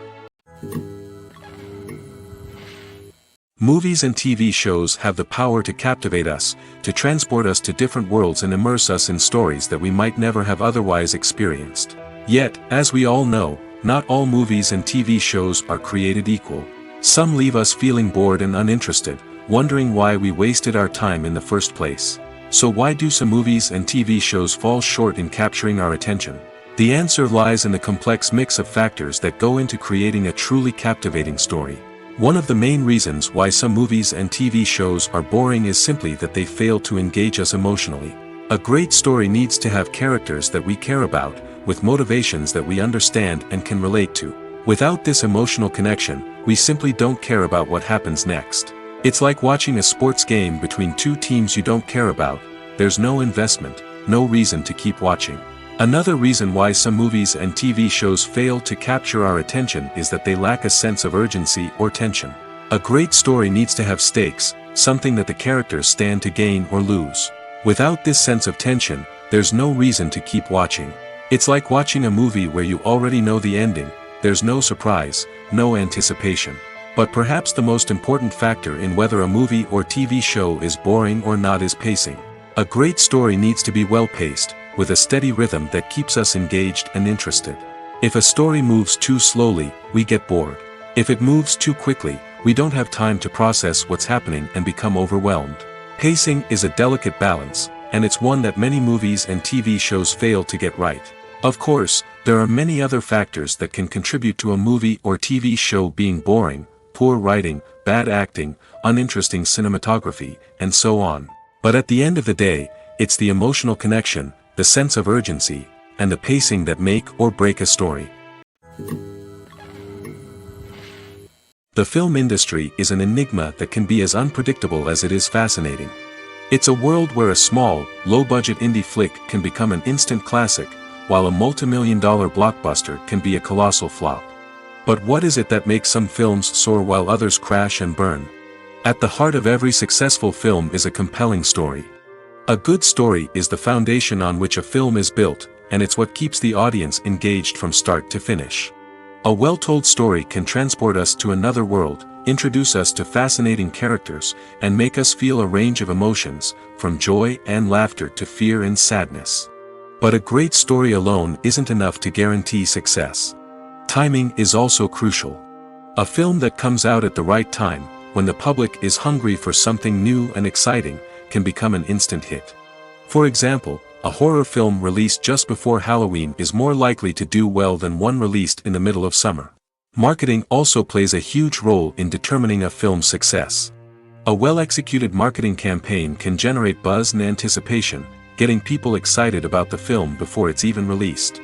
Movies and TV shows have the power to captivate us, to transport us to different worlds and immerse us in stories that we might never have otherwise experienced. Yet, as we all know, not all movies and TV shows are created equal. Some leave us feeling bored and uninterested, wondering why we wasted our time in the first place. So why do some movies and TV shows fall short in capturing our attention? The answer lies in the complex mix of factors that go into creating a truly captivating story. One of the main reasons why some movies and TV shows are boring is simply that they fail to engage us emotionally. A great story needs to have characters that we care about, with motivations that we understand and can relate to. Without this emotional connection, we simply don't care about what happens next. It's like watching a sports game between two teams you don't care about. There's no investment, no reason to keep watching. Another reason why some movies and TV shows fail to capture our attention is that they lack a sense of urgency or tension. A great story needs to have stakes, something that the characters stand to gain or lose. Without this sense of tension, there's no reason to keep watching. It's like watching a movie where you already know the ending. There's no surprise, no anticipation. But perhaps the most important factor in whether a movie or TV show is boring or not is pacing. A great story needs to be well-paced, with a steady rhythm that keeps us engaged and interested. If a story moves too slowly, we get bored. If it moves too quickly, we don't have time to process what's happening and become overwhelmed. Pacing is a delicate balance, and it's one that many movies and TV shows fail to get right. Of course, there are many other factors that can contribute to a movie or TV show being boring: poor writing, bad acting, uninteresting cinematography, and so on. But at the end of the day, it's the emotional connection, the sense of urgency, and the pacing that make or break a story. The film industry is an enigma that can be as unpredictable as it is fascinating. It's a world where a small, low-budget indie flick can become an instant classic, while a multi-million-dollar blockbuster can be a colossal flop. But what is it that makes some films soar while others crash and burn? At the heart of every successful film is a compelling story. A good story is the foundation on which a film is built, and it's what keeps the audience engaged from start to finish. A well-told story can transport us to another world, introduce us to fascinating characters, and make us feel a range of emotions, from joy and laughter to fear and sadness. But a great story alone isn't enough to guarantee success. Timing is also crucial. A film that comes out at the right time, when the public is hungry for something new and exciting, can become an instant hit. For example, a horror film released just before Halloween is more likely to do well than one released in the middle of summer. Marketing also plays a huge role in determining a film's success. A well-executed marketing campaign can generate buzz and anticipation, getting people excited about the film before it's even released.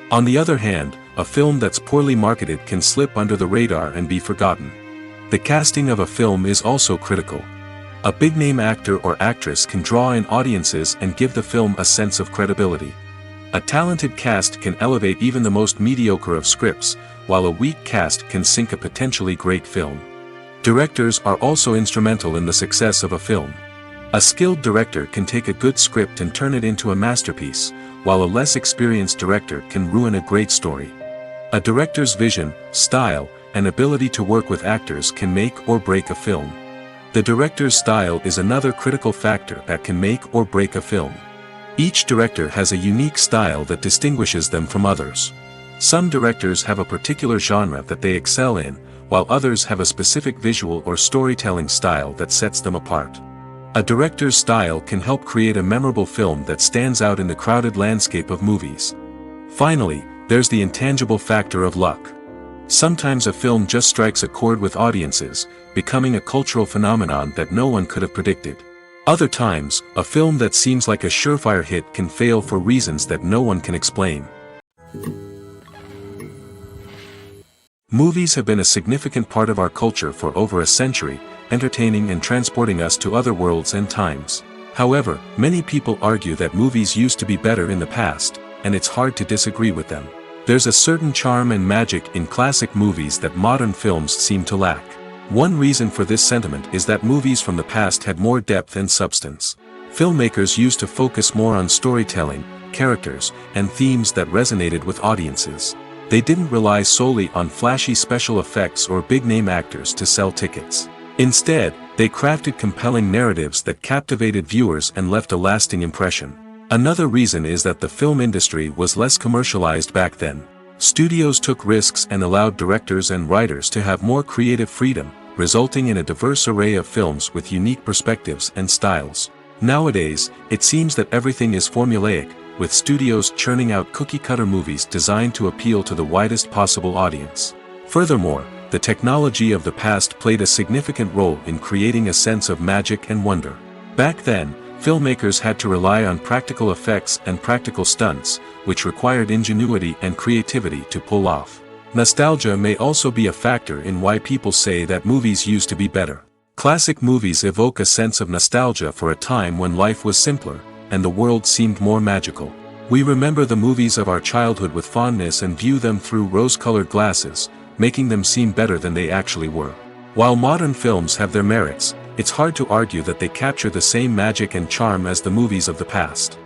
On the other hand, a film that's poorly marketed can slip under the radar and be forgotten. The casting of a film is also critical. A big-name actor or actress can draw in audiences and give the film a sense of credibility. A talented cast can elevate even the most mediocre of scripts, while a weak cast can sink a potentially great film. Directors are also instrumental in the success of a film. A skilled director can take a good script and turn it into a masterpiece, while a less experienced director can ruin a great story. A director's vision, style, and ability to work with actors can make or break a film. The director's style is another critical factor that can make or break a film. Each director has a unique style that distinguishes them from others. Some directors have a particular genre that they excel in, while others have a specific visual or storytelling style that sets them apart. A director's style can help create a memorable film that stands out in the crowded landscape of movies. Finally, there's the intangible factor of luck. Sometimes a film just strikes a chord with audiences, becoming a cultural phenomenon that no one could have predicted. Other times, a film that seems like a surefire hit can fail for reasons that no one can explain. Movies have been a significant part of our culture for over a century, entertaining and transporting us to other worlds and times. However, many people argue that movies used to be better in the past, and it's hard to disagree with them. There's a certain charm and magic in classic movies that modern films seem to lack. One reason for this sentiment is that movies from the past had more depth and substance. Filmmakers used to focus more on storytelling, characters, and themes that resonated with audiences. They didn't rely solely on flashy special effects or big-name actors to sell tickets. Instead, they crafted compelling narratives that captivated viewers and left a lasting impression. Another reason is that the film industry was less commercialized back then. Studios took risks and allowed directors and writers to have more creative freedom, resulting in a diverse array of films with unique perspectives and styles. Nowadays, it seems that everything is formulaic, with studios churning out cookie-cutter movies designed to appeal to the widest possible audience. Furthermore, the technology of the past played a significant role in creating a sense of magic and wonder. Back then, filmmakers had to rely on practical effects and practical stunts, which required ingenuity and creativity to pull off. Nostalgia may also be a factor in why people say that movies used to be better. Classic movies evoke a sense of nostalgia for a time when life was simpler, and the world seemed more magical. We remember the movies of our childhood with fondness and view them through rose-colored glasses, making them seem better than they actually were. While modern films have their merits, it's hard to argue that they capture the same magic and charm as the movies of the past.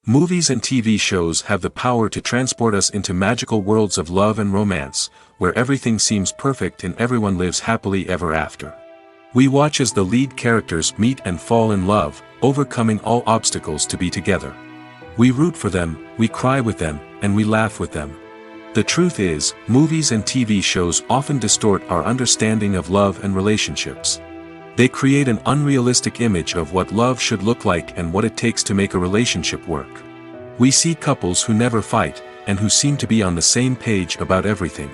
Movies and TV shows have the power to transport us into magical worlds of love and romance, where everything seems perfect and everyone lives happily ever after. We watch as the lead characters meet and fall in love, overcoming all obstacles to be together. We root for them, we cry with them, and we laugh with them. The truth is, movies and TV shows often distort our understanding of love and relationships. They create an unrealistic image of what love should look like and what it takes to make a relationship work. We see couples who never fight, and who seem to be on the same page about everything.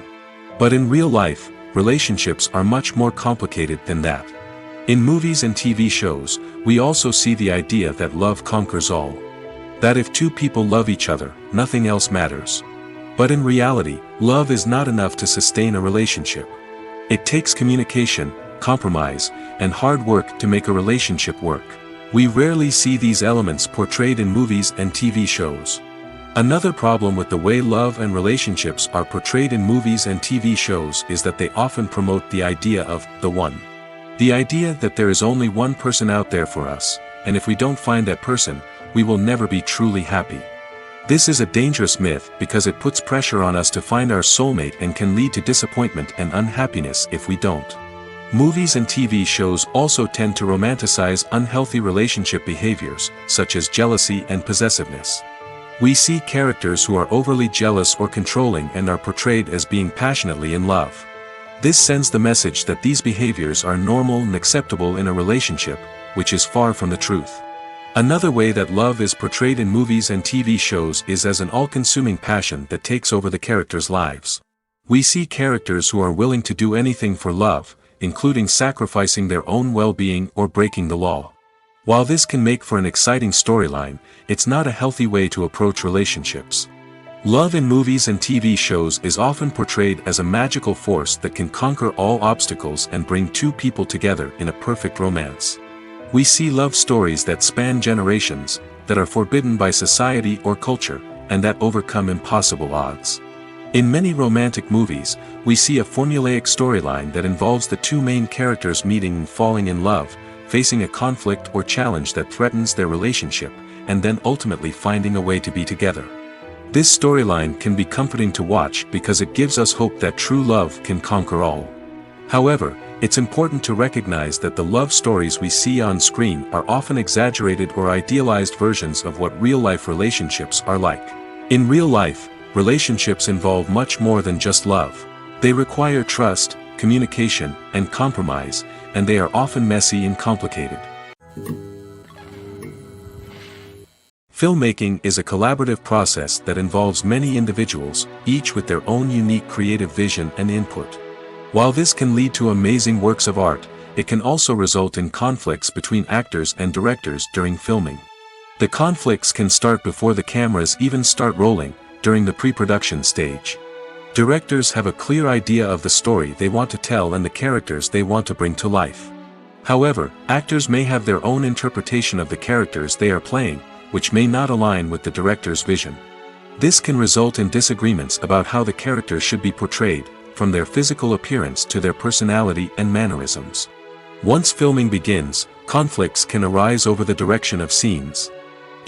But in real life, relationships are much more complicated than that. In movies and TV shows, we also see the idea that love conquers all. That if two people love each other, nothing else matters. But in reality, love is not enough to sustain a relationship. It takes communication, compromise, and hard work to make a relationship work. We rarely see these elements portrayed in movies and TV shows. Another problem with the way love and relationships are portrayed in movies and TV shows is that they often promote the idea of the one. The idea that there is only one person out there for us, and if we don't find that person, we will never be truly happy. This is a dangerous myth because it puts pressure on us to find our soulmate and can lead to disappointment and unhappiness if we don't. Movies and TV shows also tend to romanticize unhealthy relationship behaviors, such as jealousy and possessiveness. We see characters who are overly jealous or controlling and are portrayed as being passionately in love. This sends the message that these behaviors are normal and acceptable in a relationship, which is far from the truth. Another way that love is portrayed in movies and TV shows is as an all-consuming passion that takes over the characters' lives. We see characters who are willing to do anything for love, including sacrificing their own well-being or breaking the law. While this can make for an exciting storyline, it's not a healthy way to approach relationships. Love in movies and TV shows is often portrayed as a magical force that can conquer all obstacles and bring two people together in a perfect romance. We see love stories that span generations, that are forbidden by society or culture, and that overcome impossible odds. In many romantic movies, we see a formulaic storyline that involves the two main characters meeting and falling in love, facing a conflict or challenge that threatens their relationship, and then ultimately finding a way to be together. This storyline can be comforting to watch because it gives us hope that true love can conquer all. However, it's important to recognize that the love stories we see on screen are often exaggerated or idealized versions of what real-life relationships are like. In real life, relationships involve much more than just love. They require trust, communication, and compromise, and they are often messy and complicated. Filmmaking is a collaborative process that involves many individuals, each with their own unique creative vision and input. While this can lead to amazing works of art, it can also result in conflicts between actors and directors during filming. The conflicts can start before the cameras even start rolling, during the pre-production stage. Directors have a clear idea of the story they want to tell and the characters they want to bring to life. However, actors may have their own interpretation of the characters they are playing, which may not align with the director's vision. This can result in disagreements about how the characters should be portrayed, from their physical appearance to their personality and mannerisms. Once filming begins, conflicts can arise over the direction of scenes.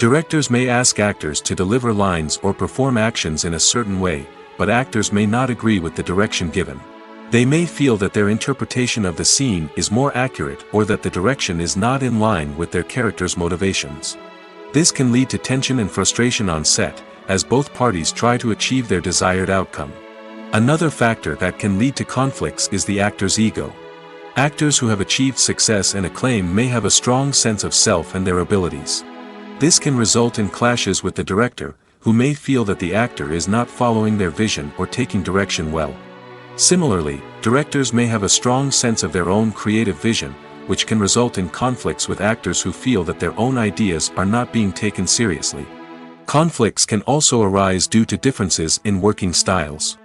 Directors may ask actors to deliver lines or perform actions in a certain way, but actors may not agree with the direction given. They may feel that their interpretation of the scene is more accurate or that the direction is not in line with their character's motivations. This can lead to tension and frustration on set, as both parties try to achieve their desired outcome. Another factor that can lead to conflicts is the actor's ego. Actors who have achieved success and acclaim may have a strong sense of self and their abilities. This can result in clashes with the director, who may feel that the actor is not following their vision or taking direction well. Similarly, directors may have a strong sense of their own creative vision, which can result in conflicts with actors who feel that their own ideas are not being taken seriously. Conflicts can also arise due to differences in working styles.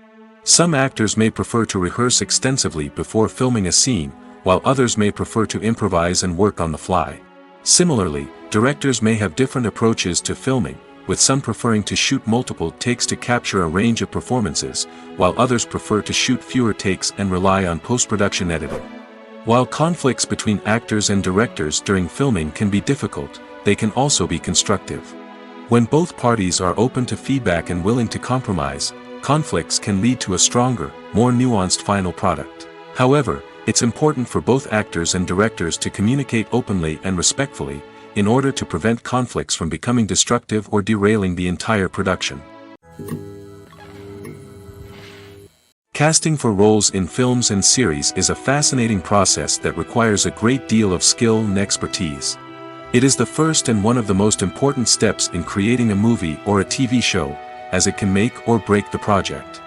Some actors may prefer to rehearse extensively before filming a scene, while others may prefer to improvise and work on the fly. Similarly, directors may have different approaches to filming, with some preferring to shoot multiple takes to capture a range of performances, while others prefer to shoot fewer takes and rely on post-production editing. While conflicts between actors and directors during filming can be difficult, they can also be constructive. When both parties are open to feedback and willing to compromise, conflicts can lead to a stronger, more nuanced final product. However, it's important for both actors and directors to communicate openly and respectfully, in order to prevent conflicts from becoming destructive or derailing the entire production. Casting for roles in films and series is a fascinating process that requires a great deal of skill and expertise. It is the first and one of the most important steps in creating a movie or a TV show, as it can make or break the project.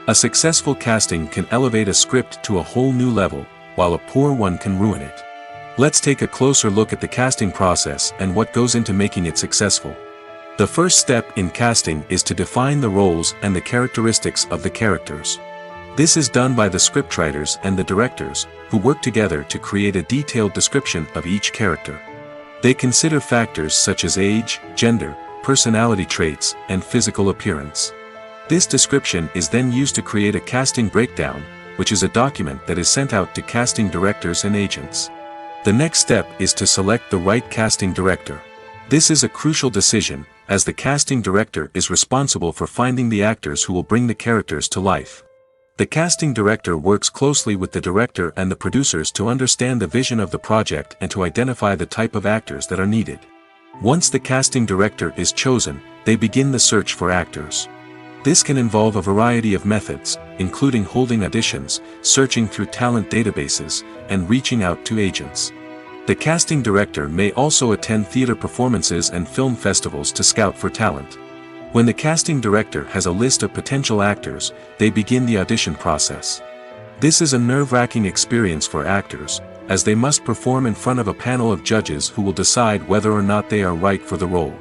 A successful casting can elevate a script to a whole new level, while a poor one can ruin it. Let's take a closer look at the casting process and what goes into making it successful. The first step in casting is to define the roles and the characteristics of the characters. This is done by the scriptwriters and the directors, who work together to create a detailed description of each character. They consider factors such as age, gender, personality traits, and physical appearance. This description is then used to create a casting breakdown, which is a document that is sent out to casting directors and agents. The next step is to select the right casting director. This is a crucial decision, as the casting director is responsible for finding the actors who will bring the characters to life. The casting director works closely with the director and the producers to understand the vision of the project and to identify the type of actors that are needed. Once the casting director is chosen, they begin the search for actors. This can involve a variety of methods, including holding auditions, searching through talent databases, and reaching out to agents. The casting director may also attend theater performances and film festivals to scout for talent. When the casting director has a list of potential actors, they begin the audition process. This is a nerve-wracking experience for actors, as they must perform in front of a panel of judges who will decide whether or not they are right for the role.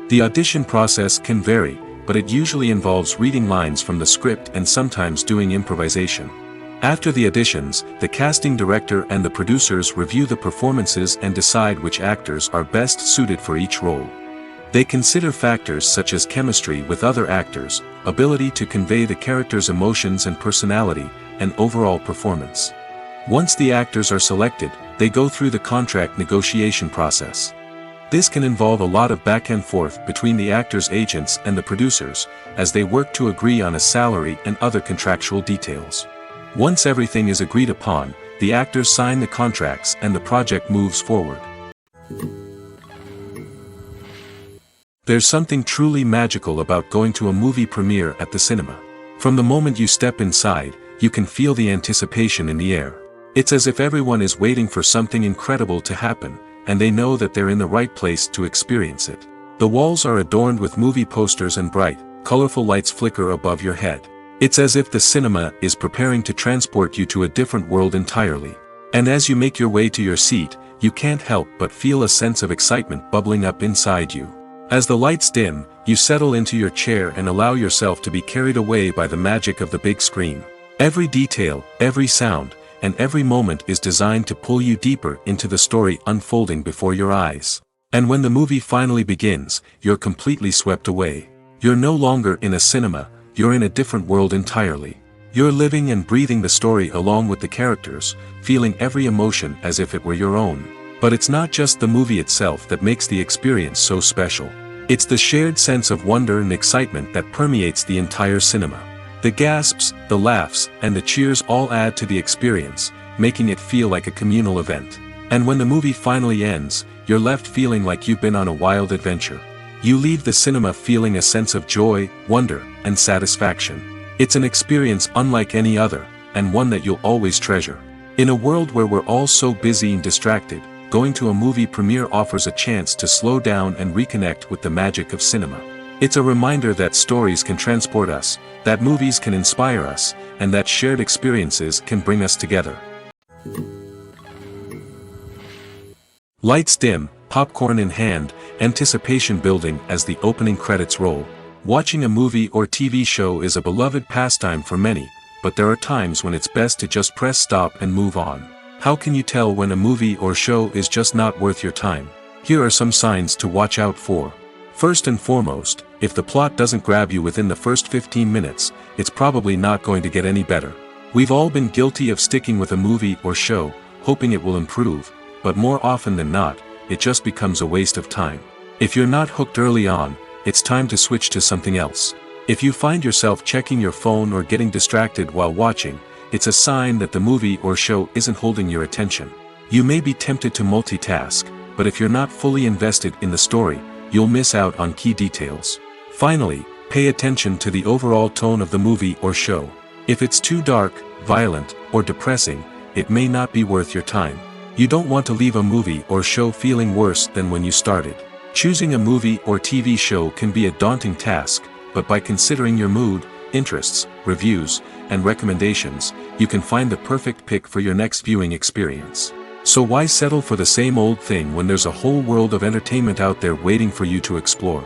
The audition process can vary, but it usually involves reading lines from the script and sometimes doing improvisation. After the auditions, the casting director and the producers review the performances and decide which actors are best suited for each role. They consider factors such as chemistry with other actors, ability to convey the character's emotions and personality, and overall performance. Once the actors are selected, they go through the contract negotiation process. This can involve a lot of back and forth between the actors' agents and the producers, as they work to agree on a salary and other contractual details. Once everything is agreed upon, the actors sign the contracts and the project moves forward. There's something truly magical about going to a movie premiere at the cinema. From the moment you step inside, you can feel the anticipation in the air. It's as if everyone is waiting for something incredible to happen, and they know that they're in the right place to experience it. The walls are adorned with movie posters and bright, colorful lights flicker above your head. It's as if the cinema is preparing to transport you to a different world entirely. And as you make your way to your seat, you can't help but feel a sense of excitement bubbling up inside you. As the lights dim, you settle into your chair and allow yourself to be carried away by the magic of the big screen. Every detail, every sound, and every moment is designed to pull you deeper into the story unfolding before your eyes. And when the movie finally begins, you're completely swept away. You're no longer in a cinema, you're in a different world entirely. You're living and breathing the story along with the characters, feeling every emotion as if it were your own. But it's not just the movie itself that makes the experience so special. It's the shared sense of wonder and excitement that permeates the entire cinema. The gasps, the laughs, and the cheers all add to the experience, making it feel like a communal event. And when the movie finally ends, you're left feeling like you've been on a wild adventure. You leave the cinema feeling a sense of joy, wonder, and satisfaction. It's an experience unlike any other, and one that you'll always treasure. In a world where we're all so busy and distracted, going to a movie premiere offers a chance to slow down and reconnect with the magic of cinema. It's a reminder that stories can transport us, that movies can inspire us, and that shared experiences can bring us together. Lights dim, popcorn in hand, anticipation building as the opening credits roll. Watching a movie or TV show is a beloved pastime for many, but there are times when it's best to just press stop and move on. How can you tell when a movie or show is just not worth your time? Here are some signs to watch out for. First and foremost, if the plot doesn't grab you within the first 15 minutes, it's probably not going to get any better. We've all been guilty of sticking with a movie or show, hoping it will improve, but more often than not, it just becomes a waste of time. If you're not hooked early on, it's time to switch to something else. If you find yourself checking your phone or getting distracted while watching, it's a sign that the movie or show isn't holding your attention. You may be tempted to multitask, but if you're not fully invested in the story, you'll miss out on key details. Finally, pay attention to the overall tone of the movie or show. If it's too dark, violent, or depressing, it may not be worth your time. You don't want to leave a movie or show feeling worse than when you started. Choosing a movie or TV show can be a daunting task, but by considering your mood, interests, reviews, and recommendations, you can find the perfect pick for your next viewing experience. So why settle for the same old thing when there's a whole world of entertainment out there waiting for you to explore?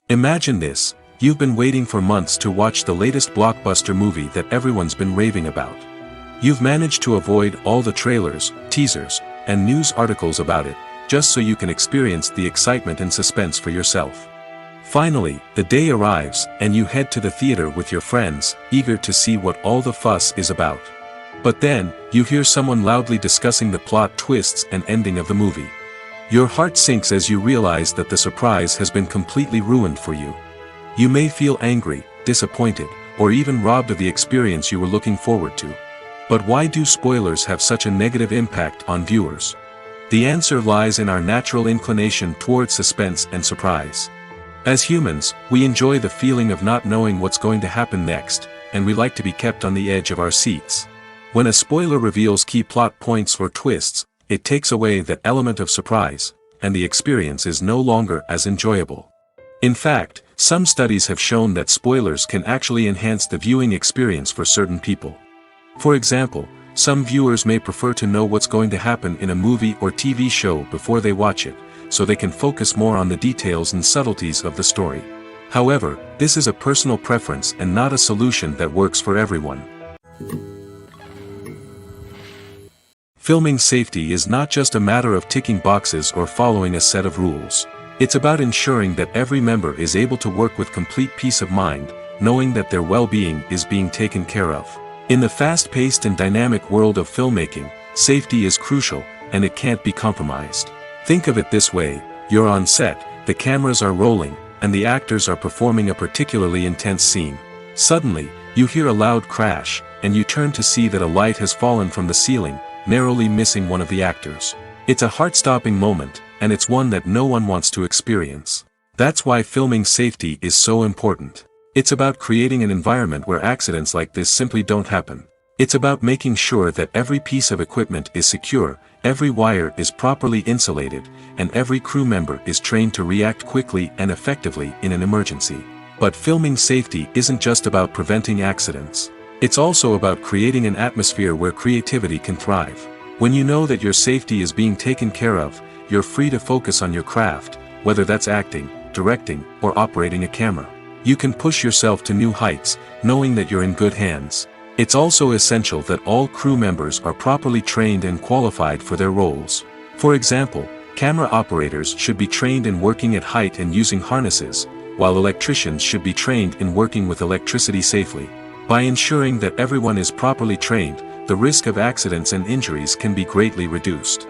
Imagine this, you've been waiting for months to watch the latest blockbuster movie that everyone's been raving about. You've managed to avoid all the trailers, teasers, and news articles about it, just so you can experience the excitement and suspense for yourself. Finally, the day arrives, and you head to the theater with your friends, eager to see what all the fuss is about. But then, you hear someone loudly discussing the plot twists and ending of the movie. Your heart sinks as you realize that the surprise has been completely ruined for you. You may feel angry, disappointed, or even robbed of the experience you were looking forward to. But why do spoilers have such a negative impact on viewers? The answer lies in our natural inclination toward suspense and surprise. As humans, we enjoy the feeling of not knowing what's going to happen next, and we like to be kept on the edge of our seats. When a spoiler reveals key plot points or twists, it takes away that element of surprise, and the experience is no longer as enjoyable. In fact, some studies have shown that spoilers can actually enhance the viewing experience for certain people. For example, some viewers may prefer to know what's going to happen in a movie or TV show before they watch it, so they can focus more on the details and subtleties of the story. However, this is a personal preference and not a solution that works for everyone. Filming safety is not just a matter of ticking boxes or following a set of rules. It's about ensuring that every member is able to work with complete peace of mind, knowing that their well-being is being taken care of. In the fast-paced and dynamic world of filmmaking, safety is crucial, and it can't be compromised. Think of it this way, you're on set, the cameras are rolling, and the actors are performing a particularly intense scene. Suddenly, you hear a loud crash, and you turn to see that a light has fallen from the ceiling, narrowly missing one of the actors. It's a heart-stopping moment, and it's one that no one wants to experience. That's why filming safety is so important. It's about creating an environment where accidents like this simply don't happen. It's about making sure that every piece of equipment is secure, every wire is properly insulated, and every crew member is trained to react quickly and effectively in an emergency. But filming safety isn't just about preventing accidents. It's also about creating an atmosphere where creativity can thrive. When you know that your safety is being taken care of, you're free to focus on your craft, whether that's acting, directing, or operating a camera. You can push yourself to new heights, knowing that you're in good hands. It's also essential that all crew members are properly trained and qualified for their roles. For example, camera operators should be trained in working at height and using harnesses, while electricians should be trained in working with electricity safely. By ensuring that everyone is properly trained, the risk of accidents and injuries can be greatly reduced.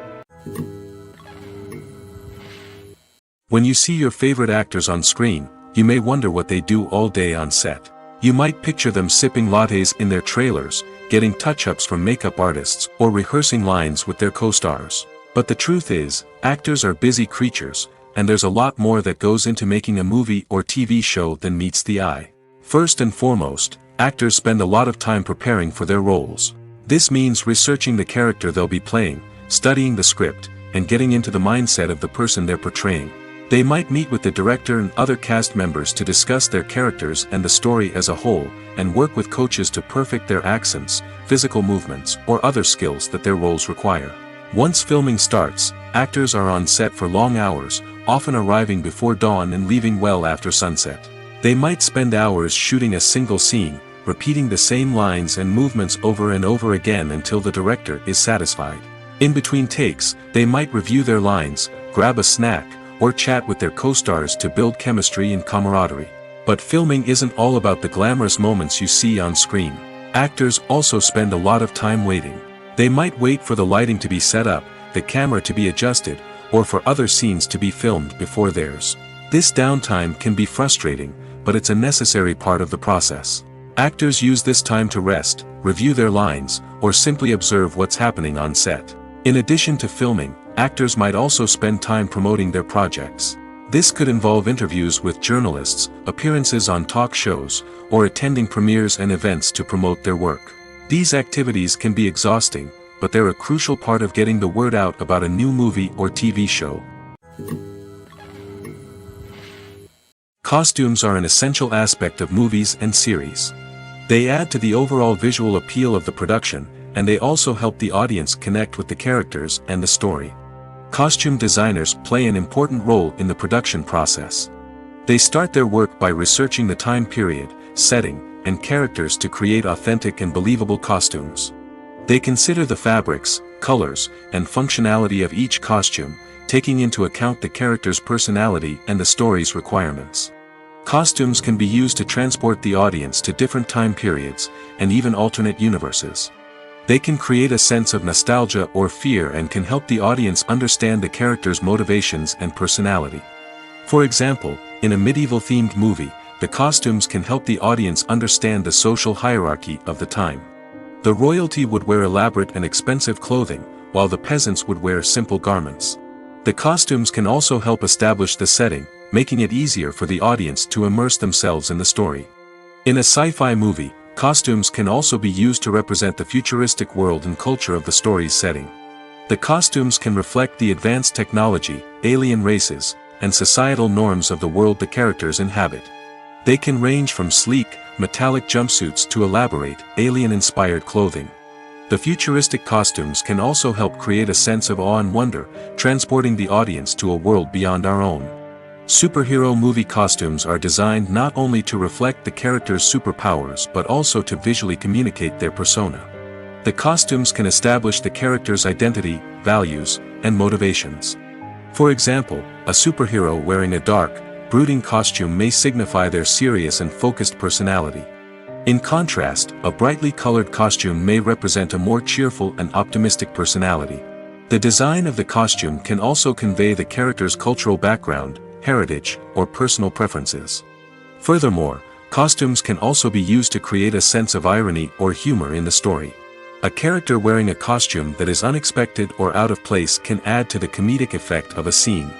When you see your favorite actors on screen, you may wonder what they do all day on set. You might picture them sipping lattes in their trailers, getting touch-ups from makeup artists, or rehearsing lines with their co-stars. But the truth is, actors are busy creatures, and there's a lot more that goes into making a movie or TV show than meets the eye. First and foremost, actors spend a lot of time preparing for their roles. This means researching the character they'll be playing, studying the script, and getting into the mindset of the person they're portraying. They might meet with the director and other cast members to discuss their characters and the story as a whole, and work with coaches to perfect their accents, physical movements, or other skills that their roles require. Once filming starts, actors are on set for long hours, often arriving before dawn and leaving well after sunset. They might spend hours shooting a single scene, repeating the same lines and movements over and over again until the director is satisfied. In between takes, they might review their lines, grab a snack, or chat with their co-stars to build chemistry and camaraderie. But filming isn't all about the glamorous moments you see on screen. Actors also spend a lot of time waiting. They might wait for the lighting to be set up, the camera to be adjusted, or for other scenes to be filmed before theirs. This downtime can be frustrating, but it's a necessary part of the process. Actors use this time to rest, review their lines, or simply observe what's happening on set. In addition to filming, actors might also spend time promoting their projects. This could involve interviews with journalists, appearances on talk shows, or attending premieres and events to promote their work. These activities can be exhausting, but they're a crucial part of getting the word out about a new movie or TV show. Costumes are an essential aspect of movies and series. They add to the overall visual appeal of the production, and they also help the audience connect with the characters and the story. Costume designers play an important role in the production process. They start their work by researching the time period, setting, and characters to create authentic and believable costumes. They consider the fabrics, colors, and functionality of each costume, taking into account the character's personality and the story's requirements. Costumes can be used to transport the audience to different time periods, and even alternate universes. They can create a sense of nostalgia or fear and can help the audience understand the character's motivations and personality. For example, in a medieval-themed movie, the costumes can help the audience understand the social hierarchy of the time. The royalty would wear elaborate and expensive clothing, while the peasants would wear simple garments. The costumes can also help establish the setting, making it easier for the audience to immerse themselves in the story. In a sci-fi movie, costumes can also be used to represent the futuristic world and culture of the story's setting. The costumes can reflect the advanced technology, alien races, and societal norms of the world the characters inhabit. They can range from sleek, metallic jumpsuits to elaborate, alien-inspired clothing. The futuristic costumes can also help create a sense of awe and wonder, transporting the audience to a world beyond our own. Superhero movie costumes are designed not only to reflect the character's superpowers but also to visually communicate their persona. The costumes can establish the character's identity, values, and motivations. For example, a superhero wearing a dark, brooding costume may signify their serious and focused personality. In contrast, a brightly colored costume may represent a more cheerful and optimistic personality. The design of the costume can also convey the character's cultural background, heritage, or personal preferences. Furthermore, costumes can also be used to create a sense of irony or humor in the story. A character wearing a costume that is unexpected or out of place can add to the comedic effect of a scene.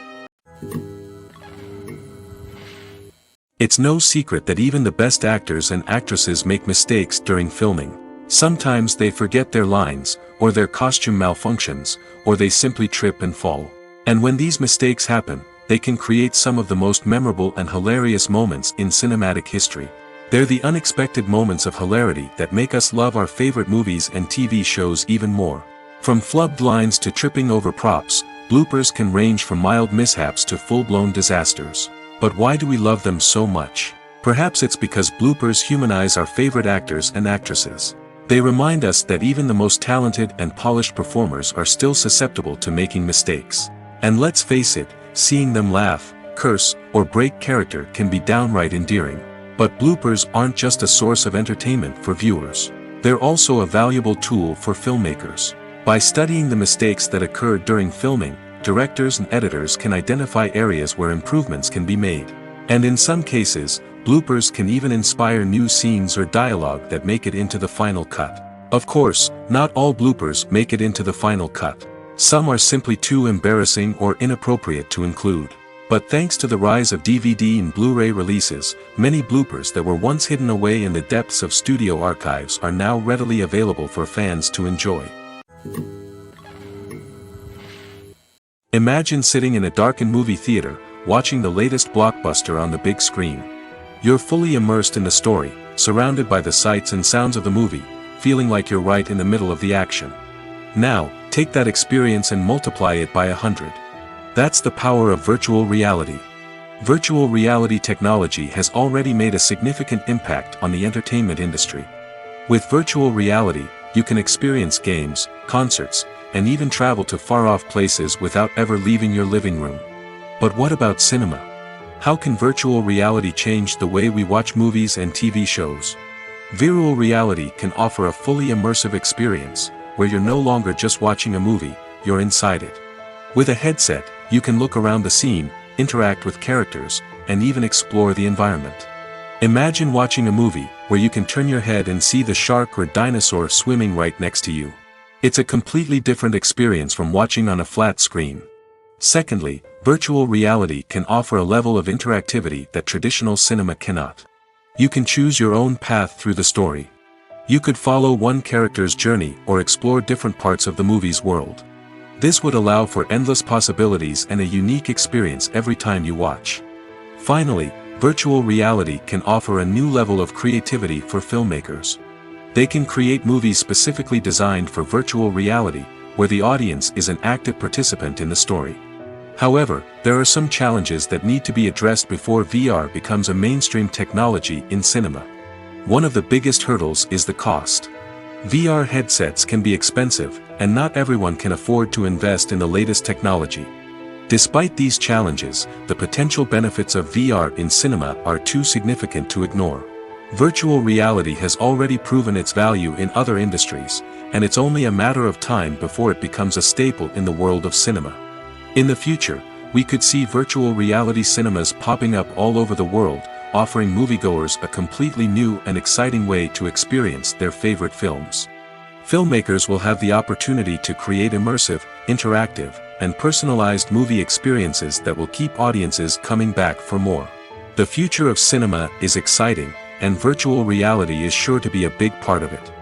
It's no secret that even the best actors and actresses make mistakes during filming. Sometimes they forget their lines, or their costume malfunctions, or they simply trip and fall. And when these mistakes happen, they can create some of the most memorable and hilarious moments in cinematic history. They're the unexpected moments of hilarity that make us love our favorite movies and TV shows even more. From flubbed lines to tripping over props, bloopers can range from mild mishaps to full-blown disasters. But why do we love them so much? Perhaps it's because bloopers humanize our favorite actors and actresses. They remind us that even the most talented and polished performers are still susceptible to making mistakes. And let's face it, seeing them laugh, curse, or break character can be downright endearing. But bloopers aren't just a source of entertainment for viewers. They're also a valuable tool for filmmakers. By studying the mistakes that occurred during filming, directors and editors can identify areas where improvements can be made. And in some cases, bloopers can even inspire new scenes or dialogue that make it into the final cut. Of course, not all bloopers make it into the final cut. Some are simply too embarrassing or inappropriate to include. But thanks to the rise of DVD and Blu-ray releases, many bloopers that were once hidden away in the depths of studio archives are now readily available for fans to enjoy. Imagine sitting in a darkened movie theater, watching the latest blockbuster on the big screen. You're fully immersed in the story, surrounded by the sights and sounds of the movie, feeling like you're right in the middle of the action. Now, take that experience and multiply it by 100. That's the power of virtual reality. Virtual reality technology has already made a significant impact on the entertainment industry. With virtual reality, you can experience games, concerts, and even travel to far-off places without ever leaving your living room. But what about cinema? How can virtual reality change the way we watch movies and TV shows? Virtual reality can offer a fully immersive experience, where you're no longer just watching a movie, you're inside it. With a headset, you can look around the scene, interact with characters, and even explore the environment. Imagine watching a movie, where you can turn your head and see the shark or dinosaur swimming right next to you. It's a completely different experience from watching on a flat screen. Secondly, virtual reality can offer a level of interactivity that traditional cinema cannot. You can choose your own path through the story. You could follow one character's journey or explore different parts of the movie's world. This would allow for endless possibilities and a unique experience every time you watch. Finally, virtual reality can offer a new level of creativity for filmmakers. They can create movies specifically designed for virtual reality, where the audience is an active participant in the story. However, there are some challenges that need to be addressed before VR becomes a mainstream technology in cinema. One of the biggest hurdles is the cost. VR headsets can be expensive, and not everyone can afford to invest in the latest technology. Despite these challenges, the potential benefits of VR in cinema are too significant to ignore. Virtual reality has already proven its value in other industries, and it's only a matter of time before it becomes a staple in the world of cinema. In the future, we could see virtual reality cinemas popping up all over the world, offering moviegoers a completely new and exciting way to experience their favorite films. Filmmakers will have the opportunity to create immersive, interactive, and personalized movie experiences that will keep audiences coming back for more. The future of cinema is exciting, and virtual reality is sure to be a big part of it.